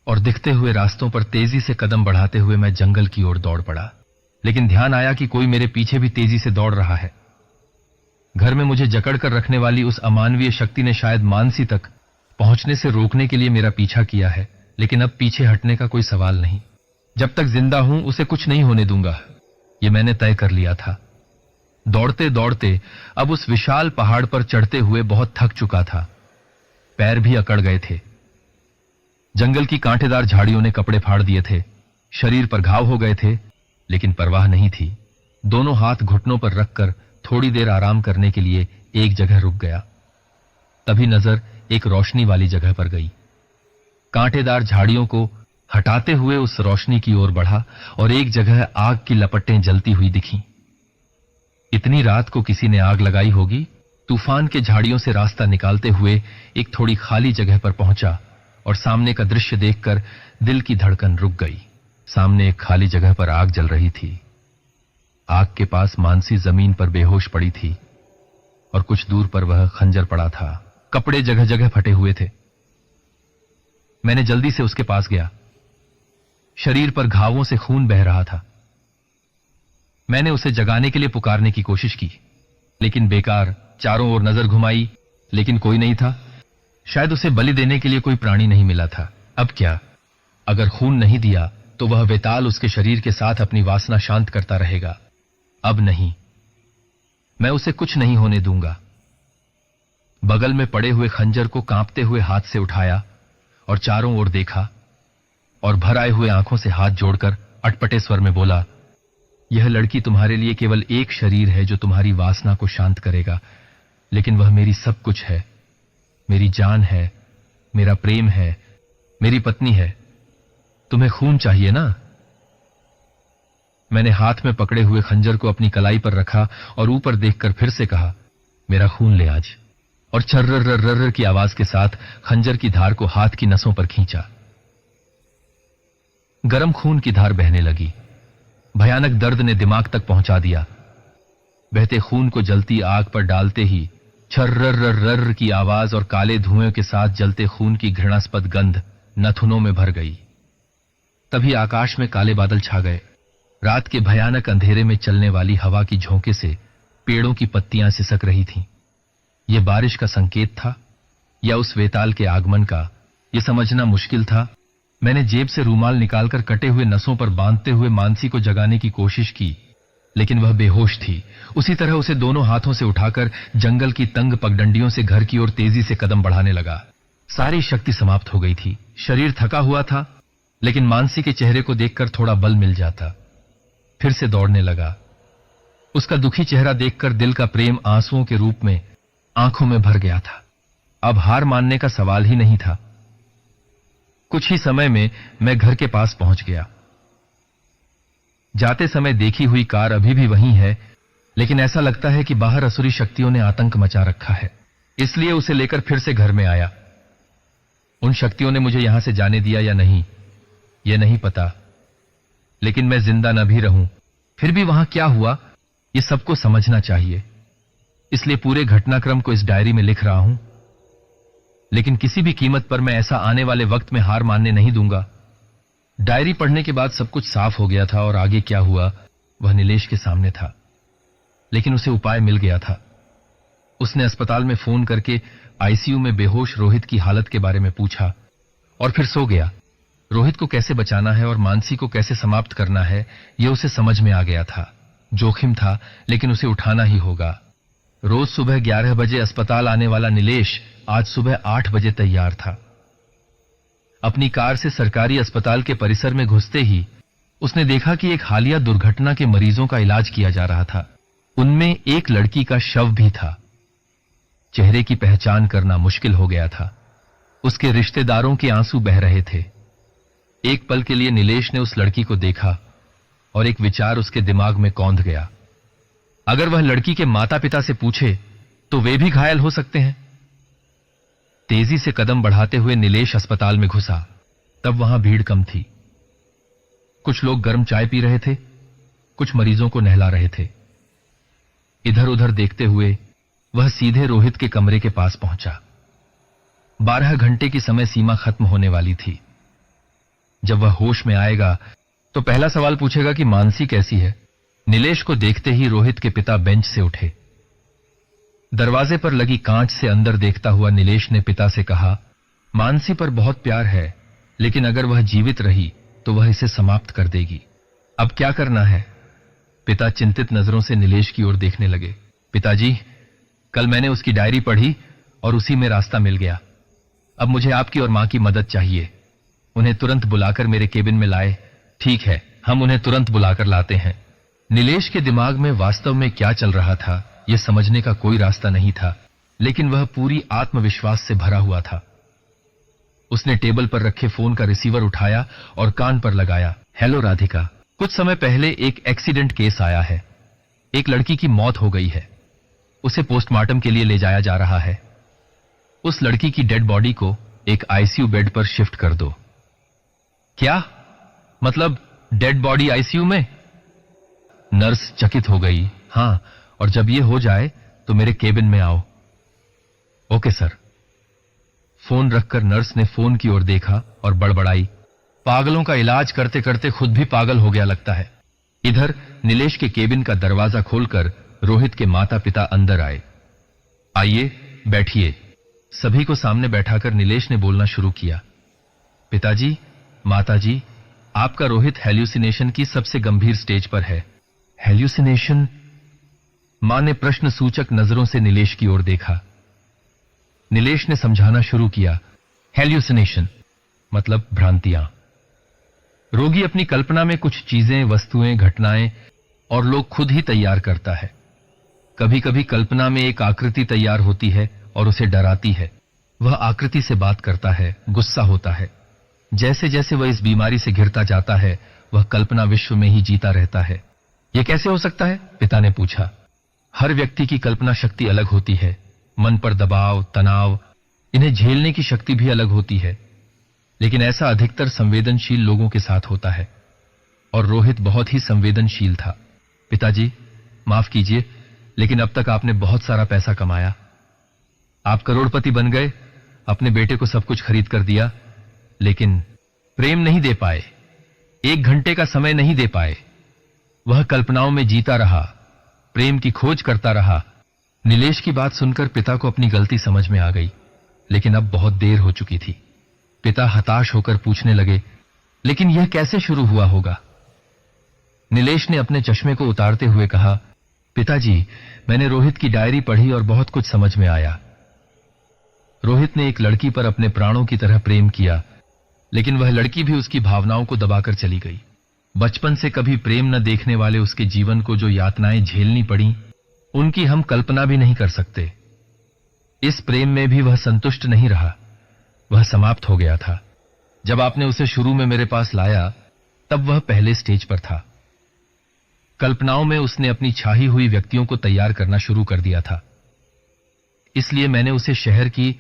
A: और दिखते हुए रास्तों पर तेजी से कदम बढ़ाते हुए मैं जंगल की ओर दौड़ पड़ा। लेकिन ध्यान आया कि कोई मेरे पीछे भी तेजी से दौड़ रहा है। घर में मुझे जकड़कर रखने वाली उस अमानवीय शक्ति ने शायद मानसी तक पहुंचने से रोकने के लिए मेरा पीछा किया है, लेकिन अब पीछे हटने का कोई सवाल नहीं। जब तक जिंदा हूं उसे कुछ नहीं होने दूंगा, यह मैंने तय कर लिया था। दौड़ते दौड़ते अब उस विशाल पहाड़ पर चढ़ते हुए बहुत थक चुका था। पैर भी अकड़ गए थे। जंगल की कांटेदार झाड़ियों ने कपड़े फाड़ दिए थे। शरीर पर घाव हो गए थे, लेकिन परवाह नहीं थी। दोनों हाथ घुटनों पर रखकर थोड़ी देर आराम करने के लिए एक जगह रुक गया। तभी नजर एक रोशनी वाली जगह पर गई। कांटेदार झाड़ियों को हटाते हुए उस रोशनी की ओर बढ़ा और एक जगह आग की लपटें जलती हुई दिखीं। इतनी रात को किसी ने आग लगाई होगी। तूफान के झाड़ियों से रास्ता निकालते हुए एक थोड़ी खाली जगह पर पहुंचा और सामने का दृश्य देखकर दिल की धड़कन रुक गई। सामने एक खाली जगह पर आग जल रही थी। आग के पास मानसी जमीन पर बेहोश पड़ी थी और कुछ दूर पर वह खंजर पड़ा था। कपड़े जगह जगह फटे हुए थे। मैंने जल्दी से उसके पास गया। शरीर पर घावों से खून बह रहा था। मैंने उसे जगाने के लिए पुकारने की कोशिश की, लेकिन बेकार। चारों ओर नजर घुमाई, लेकिन कोई नहीं था। शायद उसे बलि देने के लिए कोई प्राणी नहीं मिला था। अब क्या? अगर खून नहीं दिया तो वह वेताल उसके शरीर के साथ अपनी वासना शांत करता रहेगा। अब नहीं, मैं उसे कुछ नहीं होने दूंगा। बगल में पड़े हुए खंजर को कांपते हुए हाथ से उठाया और चारों ओर देखा और भर आए हुए आंखों से हाथ जोड़कर अटपटे स्वर में बोला, यह लड़की तुम्हारे लिए केवल एक शरीर है जो तुम्हारी वासना को शांत करेगा, लेकिन वह मेरी सब कुछ है, मेरी जान है, मेरा प्रेम है, मेरी पत्नी है। तुम्हें खून चाहिए ना? मैंने हाथ में पकड़े हुए खंजर को अपनी कलाई पर रखा और ऊपर देखकर फिर से कहा, मेरा खून ले आज। और छर्रर्रर्रर की आवाज के साथ खंजर की धार को हाथ की नसों पर खींचा। गर्म खून की धार बहने लगी। भयानक दर्द ने दिमाग तक पहुंचा दिया। बहते खून को जलती आग पर डालते ही छर्रर्रर्रर की आवाज और काले धुएं के साथ जलते खून की घृणास्पद गंध नथुनों में भर गई। तभी आकाश में काले बादल छा गए। रात के भयानक अंधेरे में चलने वाली हवा की झोंके से पेड़ों की पत्तियां सिसक रही थीं। यह बारिश का संकेत था या उस वेताल के आगमन का, यह समझना मुश्किल था। मैंने जेब से रूमाल निकालकर कटे हुए नसों पर बांधते हुए मानसी को जगाने की कोशिश की, लेकिन वह बेहोश थी। उसी तरह उसे दोनों हाथों से उठाकर जंगल की तंग पगडंडियों से घर की ओर तेजी से कदम बढ़ाने लगा। सारी शक्ति समाप्त हो गई थी। शरीर थका हुआ था, लेकिन मानसी के चेहरे को देखकर थोड़ा बल मिल जाता। फिर से दौड़ने लगा। उसका दुखी चेहरा देखकर दिल का प्रेम आंसुओं के रूप में आंखों में भर गया था। अब हार मानने का सवाल ही नहीं था। कुछ ही समय में मैं घर के पास पहुंच गया। जाते समय देखी हुई कार अभी भी वहीं है, लेकिन ऐसा लगता है कि बाहर असुरी शक्तियों ने आतंक मचा रखा है। इसलिए उसे लेकर फिर से घर में आया। उन शक्तियों ने मुझे यहां से जाने दिया या नहीं, यह नहीं पता, लेकिन मैं जिंदा न भी रहूं, फिर भी वहां क्या हुआ ये सबको समझना चाहिए। इसलिए पूरे घटनाक्रम को इस डायरी में लिख रहा हूं। लेकिन किसी भी कीमत पर मैं ऐसा आने वाले वक्त में हार मानने नहीं दूंगा। डायरी पढ़ने के बाद सब कुछ साफ हो गया था और आगे क्या हुआ वह नीलेश के सामने था। लेकिन उसे उपाय मिल गया था। उसने अस्पताल में फोन करके आईसीयू में बेहोश रोहित की हालत के बारे में पूछा और फिर सो गया। रोहित को कैसे बचाना है और मानसी को कैसे समाप्त करना है यह उसे समझ में आ गया था। जोखिम था, लेकिन उसे उठाना ही होगा। रोज सुबह 11 बजे अस्पताल आने वाला नीलेश आज सुबह 8 बजे तैयार था। अपनी कार से सरकारी अस्पताल के परिसर में घुसते ही उसने देखा कि एक हालिया दुर्घटना के मरीजों का इलाज किया जा रहा था। उनमें एक लड़की का शव भी था। चेहरे की पहचान करना मुश्किल हो गया था। उसके रिश्तेदारों के आंसू बह रहे थे। एक पल के लिए नीलेश ने उस लड़की को देखा और एक विचार उसके दिमाग में कौंध गया। अगर वह लड़की के माता पिता से पूछे तो वे भी घायल हो सकते हैं। तेजी से कदम बढ़ाते हुए नीलेश अस्पताल में घुसा। तब वहां भीड़ कम थी। कुछ लोग गर्म चाय पी रहे थे, कुछ मरीजों को नहला रहे थे। इधर उधर देखते हुए वह सीधे रोहित के कमरे के पास पहुंचा। 12 घंटे की समय सीमा खत्म होने वाली थी। जब वह होश में आएगा तो पहला सवाल पूछेगा कि मानसी कैसी है। नीलेश को देखते ही रोहित के पिता बेंच से उठे। दरवाजे पर लगी कांच से अंदर देखता हुआ नीलेश ने पिता से कहा, मानसी पर बहुत प्यार है, लेकिन अगर वह जीवित रही तो वह इसे समाप्त कर देगी। अब क्या करना है? पिता चिंतित नजरों से नीलेश की ओर देखने लगे। पिताजी, कल मैंने उसकी डायरी पढ़ी और उसी में रास्ता मिल गया। अब मुझे आपकी और मां की मदद चाहिए। उन्हें तुरंत बुलाकर मेरे केबिन में लाए। ठीक है, हम उन्हें तुरंत बुलाकर लाते हैं। नीलेश के दिमाग में वास्तव में क्या चल रहा था यह समझने का कोई रास्ता नहीं था, लेकिन वह पूरी आत्मविश्वास से भरा हुआ था। उसने टेबल पर रखे फोन का रिसीवर उठाया और कान पर लगाया। हेलो राधिका, कुछ समय पहले एक एक्सीडेंट केस आया है। एक लड़की की मौत हो गई है। उसे पोस्टमार्टम के लिए ले जाया जा रहा है। उस लड़की की डेड बॉडी को एक आईसीयू बेड पर शिफ्ट कर दो। क्या मतलब, डेड बॉडी आईसीयू में? नर्स चकित हो गई। हां, और जब यह हो जाए तो मेरे केबिन में आओ। Okay sir. फोन रखकर नर्स ने फोन की ओर देखा और बड़बड़ाई, पागलों का इलाज करते करते खुद भी पागल हो गया लगता है। इधर नीलेश के केबिन का दरवाजा खोलकर रोहित के माता पिता अंदर आए। आइए बैठिए। सभी को सामने बैठाकर नीलेश ने बोलना शुरू किया। पिताजी, माताजी, आपका रोहित हेल्यूसिनेशन की सबसे गंभीर स्टेज पर है। हेल्यूसिनेशन? मां ने प्रश्न सूचक नजरों से नीलेश की ओर देखा। नीलेश ने समझाना शुरू किया। हेल्यूसिनेशन मतलब भ्रांतियां। रोगी अपनी कल्पना में कुछ चीजें, वस्तुएं, घटनाएं और लोग खुद ही तैयार करता है। कभी कभी कल्पना में एक आकृति तैयार होती है और उसे डराती है। वह आकृति से बात करता है, गुस्सा होता है। जैसे जैसे वह इस बीमारी से घिरता जाता है, वह कल्पना विश्व में ही जीता रहता है। यह कैसे हो सकता है? पिता ने पूछा। हर व्यक्ति की कल्पना शक्ति अलग होती है। मन पर दबाव, तनाव, इन्हें झेलने की शक्ति भी अलग होती है। लेकिन ऐसा अधिकतर संवेदनशील लोगों के साथ होता है, और रोहित बहुत ही संवेदनशील था। पिताजी, माफ कीजिए, लेकिन अब तक आपने बहुत सारा पैसा कमाया। आप करोड़पति बन गए, अपने बेटे को सब कुछ खरीद कर दिया, लेकिन प्रेम नहीं दे पाए। 1 घंटे का समय नहीं दे पाए। वह कल्पनाओं में जीता रहा, प्रेम की खोज करता रहा। नीलेश की बात सुनकर पिता को अपनी गलती समझ में आ गई, लेकिन अब बहुत देर हो चुकी थी। पिता हताश होकर पूछने लगे, लेकिन यह कैसे शुरू हुआ होगा? नीलेश ने अपने चश्मे को उतारते हुए कहा, पिताजी, मैंने रोहित की डायरी पढ़ी और बहुत कुछ समझ में आया। रोहित ने एक लड़की पर अपने प्राणों की तरह प्रेम किया, लेकिन वह लड़की भी उसकी भावनाओं को दबाकर चली गई। बचपन से कभी प्रेम न देखने वाले उसके जीवन को जो यातनाएं झेलनी पड़ी, उनकी हम कल्पना भी नहीं कर सकते। इस प्रेम में भी वह संतुष्ट नहीं रहा, वह समाप्त हो गया था। जब आपने उसे शुरू में मेरे पास लाया, तब वह पहले स्टेज पर था। कल्पनाओं में उसने अपनी छाही हुई व्यक्तियों को तैयार करना शुरू कर दिया था। इसलिए मैंने उसे शहर की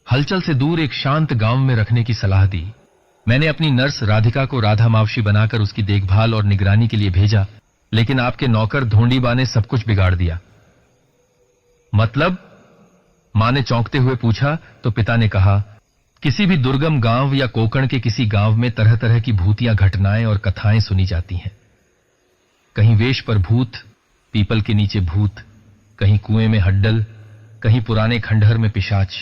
A: हलचल से दूर एक शांत गांव में रखने की सलाह दी। मैंने अपनी नर्स राधिका को राधा मावशी बनाकर उसकी देखभाल और निगरानी के लिए भेजा, लेकिन आपके नौकर धोंडीबा ने सब कुछ बिगाड़ दिया। मतलब? मां ने चौंकते हुए पूछा तो पिता ने कहा, किसी भी दुर्गम गांव या कोकण के किसी गांव में तरह तरह की भूतिया घटनाएं और कथाएं सुनी जाती हैं। कहीं वेश पर भूत, पीपल के नीचे भूत, कहीं कुएं में हड्डल, कहीं पुराने खंडहर में पिशाच।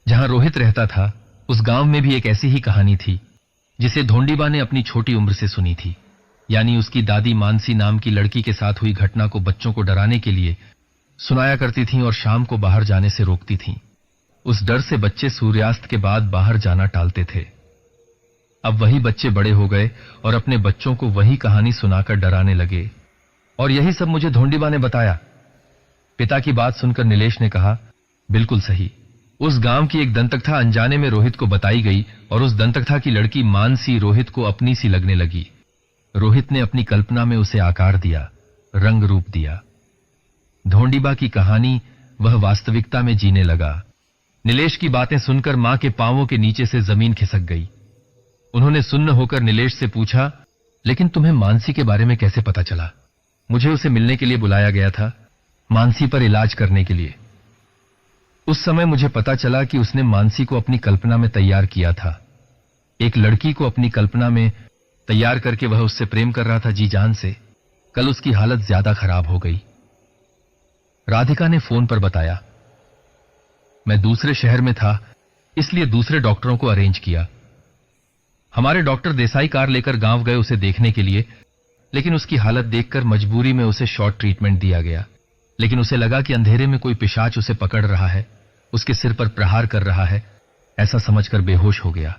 A: जहां रोहित रहता था, उस गांव में भी एक ऐसी ही कहानी थी, जिसे धोंडीबा ने अपनी छोटी उम्र से सुनी थी। यानी उसकी दादी मानसी नाम की लड़की के साथ हुई घटना को बच्चों को डराने के लिए सुनाया करती थीं और शाम को बाहर जाने से रोकती थीं। उस डर से बच्चे सूर्यास्त के बाद बाहर जाना टालते थे। अब वही बच्चे बड़े हो गए और अपने बच्चों को वही कहानी सुनाकर डराने लगे, और यही सब मुझे धोंडीबा ने बताया। पिता की बात सुनकर नीलेश ने कहा, बिल्कुल सही। उस गांव की एक दंतकथा अनजाने में रोहित को बताई गई और उस दंतकथा की लड़की मानसी रोहित को अपनी सी लगने लगी। रोहित ने अपनी कल्पना में उसे आकार दिया, रंग रूप दिया। धोंडीबा की कहानी वह वास्तविकता में जीने लगा। नीलेश की बातें सुनकर मां के पांवों के नीचे से जमीन खिसक गई। उन्होंने सुन्न होकर नीलेश से पूछा, लेकिन तुम्हें मानसी के बारे में कैसे पता चला? मुझे उसे मिलने के लिए बुलाया गया था, मानसी पर इलाज करने के लिए। उस समय मुझे पता चला कि उसने मानसी को अपनी कल्पना में तैयार किया था। एक लड़की को अपनी कल्पना में तैयार करके वह उससे प्रेम कर रहा था जी जान से। कल उसकी हालत ज्यादा खराब हो गई। राधिका ने फोन पर बताया। मैं दूसरे शहर में था, इसलिए दूसरे डॉक्टरों को अरेंज किया। हमारे डॉक्टर देसाई कार लेकर गांव गए उसे देखने के लिए, लेकिन उसकी हालत देखकर मजबूरी में उसे शॉर्ट ट्रीटमेंट दिया गया। लेकिन उसे लगा कि अंधेरे में कोई पिशाच उसे पकड़ रहा है, उसके सिर पर प्रहार कर रहा है। ऐसा समझकर बेहोश हो गया।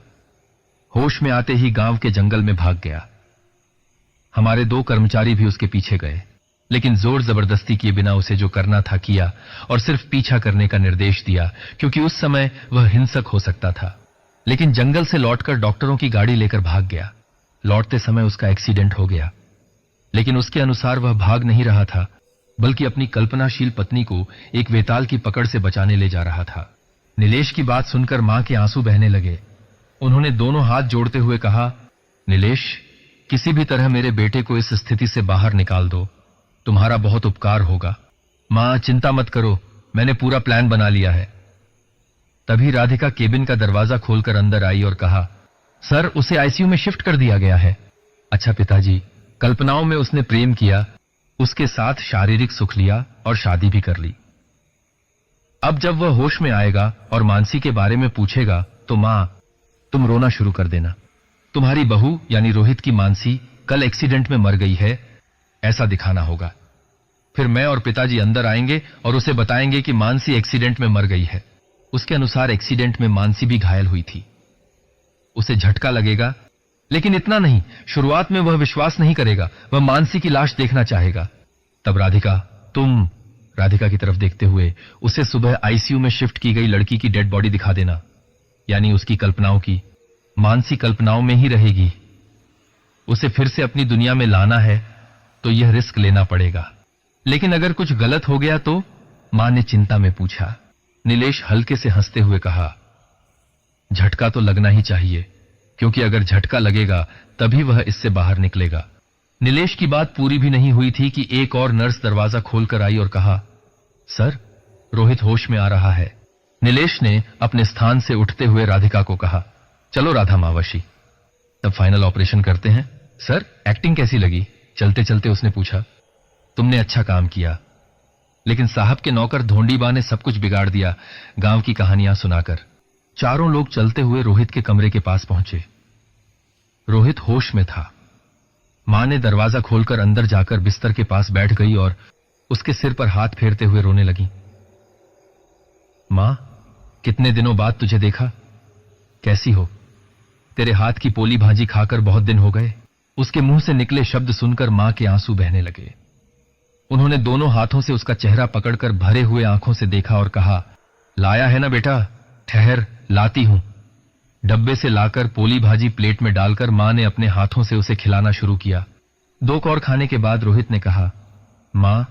A: होश में आते ही गांव के जंगल में भाग गया। हमारे 2 कर्मचारी भी उसके पीछे गए, लेकिन जोर जबरदस्ती किए बिना उसे जो करना था किया और सिर्फ पीछा करने का निर्देश दिया, क्योंकि उस समय वह हिंसक हो सकता था। लेकिन जंगल से लौटकर डॉक्टरों की गाड़ी लेकर भाग गया। लौटते समय उसका एक्सीडेंट हो गया, लेकिन उसके अनुसार वह भाग नहीं रहा था, बल्कि अपनी कल्पनाशील पत्नी को एक वेताल की पकड़ से बचाने ले जा रहा था। नीलेश की बात सुनकर मां के आंसू बहने लगे। उन्होंने दोनों हाथ जोड़ते हुए कहा, नीलेश, किसी भी तरह मेरे बेटे को इस स्थिति से बाहर निकाल दो, तुम्हारा बहुत उपकार होगा। मां, चिंता मत करो, मैंने पूरा प्लान बना लिया है। तभी राधिका केबिन का दरवाजा खोलकर अंदर आई और कहा, सर, उसे आईसीयू में शिफ्ट कर दिया गया है। अच्छा पिताजी, कल्पनाओं में उसने प्रेम किया, उसके साथ शारीरिक सुख लिया और शादी भी कर ली। अब जब वह होश में आएगा और मानसी के बारे में पूछेगा, तो मां, तुम रोना शुरू कर देना। तुम्हारी बहू यानी रोहित की मानसी कल एक्सीडेंट में मर गई है, ऐसा दिखाना होगा। फिर मैं और पिताजी अंदर आएंगे और उसे बताएंगे कि मानसी एक्सीडेंट में मर गई है। उसके अनुसार एक्सीडेंट में मानसी भी घायल हुई थी। उसे झटका लगेगा, लेकिन इतना नहीं, शुरुआत में वह विश्वास नहीं करेगा, वह मानसी की लाश देखना चाहेगा। तब राधिका, तुम, राधिका की तरफ देखते हुए, उसे सुबह आईसीयू में शिफ्ट की गई लड़की की डेड बॉडी दिखा देना, यानी उसकी कल्पनाओं की। मानसी कल्पनाओं में ही रहेगी। उसे फिर से अपनी दुनिया में लाना है तो यह रिस्क लेना पड़ेगा। लेकिन अगर कुछ गलत हो गया तो? मां ने चिंता में पूछा। नीलेश हल्के से हंसते हुए कहा, झटका तो लगना ही चाहिए, क्योंकि अगर झटका लगेगा तभी वह इससे बाहर निकलेगा। नीलेश की बात पूरी भी नहीं हुई थी कि एक और नर्स दरवाजा खोलकर आई और कहा, सर, रोहित होश में आ रहा है। नीलेश ने अपने स्थान से उठते हुए राधिका को कहा, चलो राधा मावशी, तब फाइनल ऑपरेशन करते हैं। सर, एक्टिंग कैसी लगी? चलते चलते उसने पूछा। तुमने अच्छा काम किया, लेकिन साहब के नौकर धोंडीबा ने सब कुछ बिगाड़ दिया, गांव की कहानियां सुनाकर। चारों लोग चलते हुए रोहित के कमरे के पास पहुंचे। रोहित होश में था। मां ने दरवाजा खोलकर अंदर जाकर बिस्तर के पास बैठ गई और उसके सिर पर हाथ फेरते हुए रोने लगी। मां, कितने दिनों बाद तुझे देखा, कैसी हो? तेरे हाथ की पोली भाजी खाकर बहुत दिन हो गए। उसके मुंह से निकले शब्द सुनकर मां के आंसू बहने लगे। उन्होंने दोनों हाथों से उसका चेहरा पकड़कर भरे हुए आंखों से देखा और कहा, लाया है ना बेटा, ठहर लाती हूं। डब्बे से लाकर पोली भाजी प्लेट में डालकर मां ने अपने हाथों से उसे खिलाना शुरू किया। 2 कौर खाने के बाद रोहित ने कहा, मां,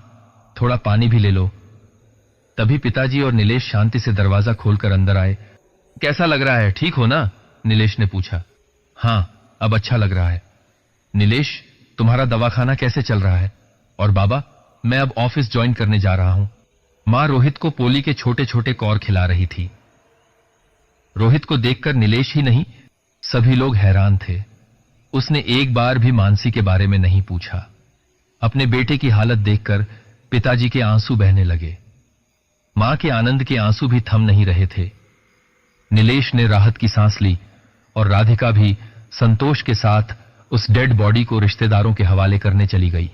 A: थोड़ा पानी भी ले लो। तभी पिताजी और नीलेश शांति से दरवाजा खोलकर अंदर आए। कैसा लग रहा है, ठीक हो ना? नीलेश ने पूछा। हां, अब अच्छा लग रहा है। नीलेश, तुम्हारा दवाखाना कैसे चल रहा है? और बाबा, मैं अब ऑफिस ज्वाइन करने जा रहा हूं। मां रोहित को पोली के छोटे छोटे कौर खिला रही थी। रोहित को देखकर नीलेश ही नहीं, सभी लोग हैरान थे। उसने एक बार भी मानसी के बारे में नहीं पूछा। अपने बेटे की हालत देखकर पिताजी के आंसू बहने लगे। मां के आनंद के आंसू भी थम नहीं रहे थे। नीलेश ने राहत की सांस ली और राधिका भी संतोष के साथ उस डेड बॉडी को रिश्तेदारों के हवाले करने चली गई।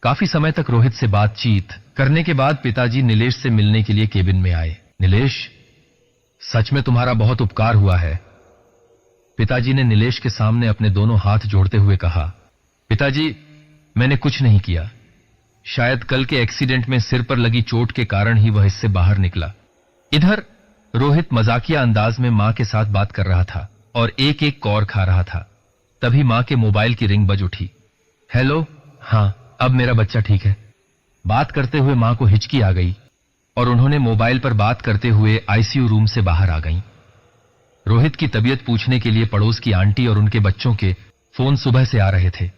A: काफी समय तक रोहित से बातचीत करने के बाद पिताजी नीलेश से मिलने के लिए केबिन में आए। नीलेश, सच में तुम्हारा बहुत उपकार हुआ है। पिताजी ने नीलेश के सामने अपने दोनों हाथ जोड़ते हुए कहा। पिताजी, मैंने कुछ नहीं किया। शायद कल के एक्सीडेंट में सिर पर लगी चोट के कारण ही वह इससे बाहर निकला। इधर रोहित मजाकिया अंदाज में मां के साथ बात कर रहा था और एक एक कौर खा रहा था। तभी मां के मोबाइल की रिंग बज उठी। हेलो, हां, अब मेरा बच्चा ठीक है। बात करते हुए मां को हिचकी आ गई और उन्होंने मोबाइल पर बात करते हुए आईसीयू रूम से बाहर आ गईं। रोहित की तबीयत पूछने के लिए पड़ोस की आंटी और उनके बच्चों के फोन सुबह से आ रहे थे।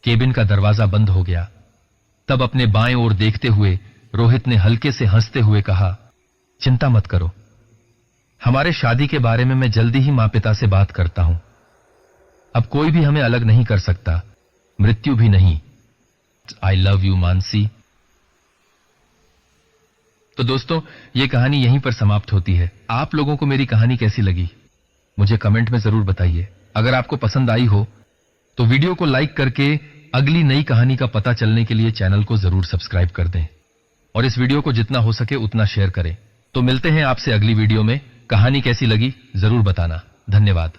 A: केबिन का दरवाजा बंद हो गया। तब अपने बाएं ओर देखते हुए रोहित ने हल्के से हंसते हुए कहा, चिंता मत करो, हमारे शादी के बारे में मैं जल्दी ही मां पिता से बात करता हूं। अब कोई भी हमें अलग नहीं कर सकता, मृत्यु भी नहीं। I love you Mansi. तो दोस्तों, यह कहानी यहीं पर समाप्त होती है। आप लोगों को मेरी कहानी कैसी लगी मुझे कमेंट में जरूर बताइए। अगर आपको पसंद आई हो तो वीडियो को लाइक करके अगली नई कहानी का पता चलने के लिए चैनल को जरूर सब्सक्राइब कर दें और इस वीडियो को जितना हो सके उतना शेयर करें। तो मिलते हैं आपसे अगली वीडियो में। कहानी कैसी लगी जरूर बताना। धन्यवाद।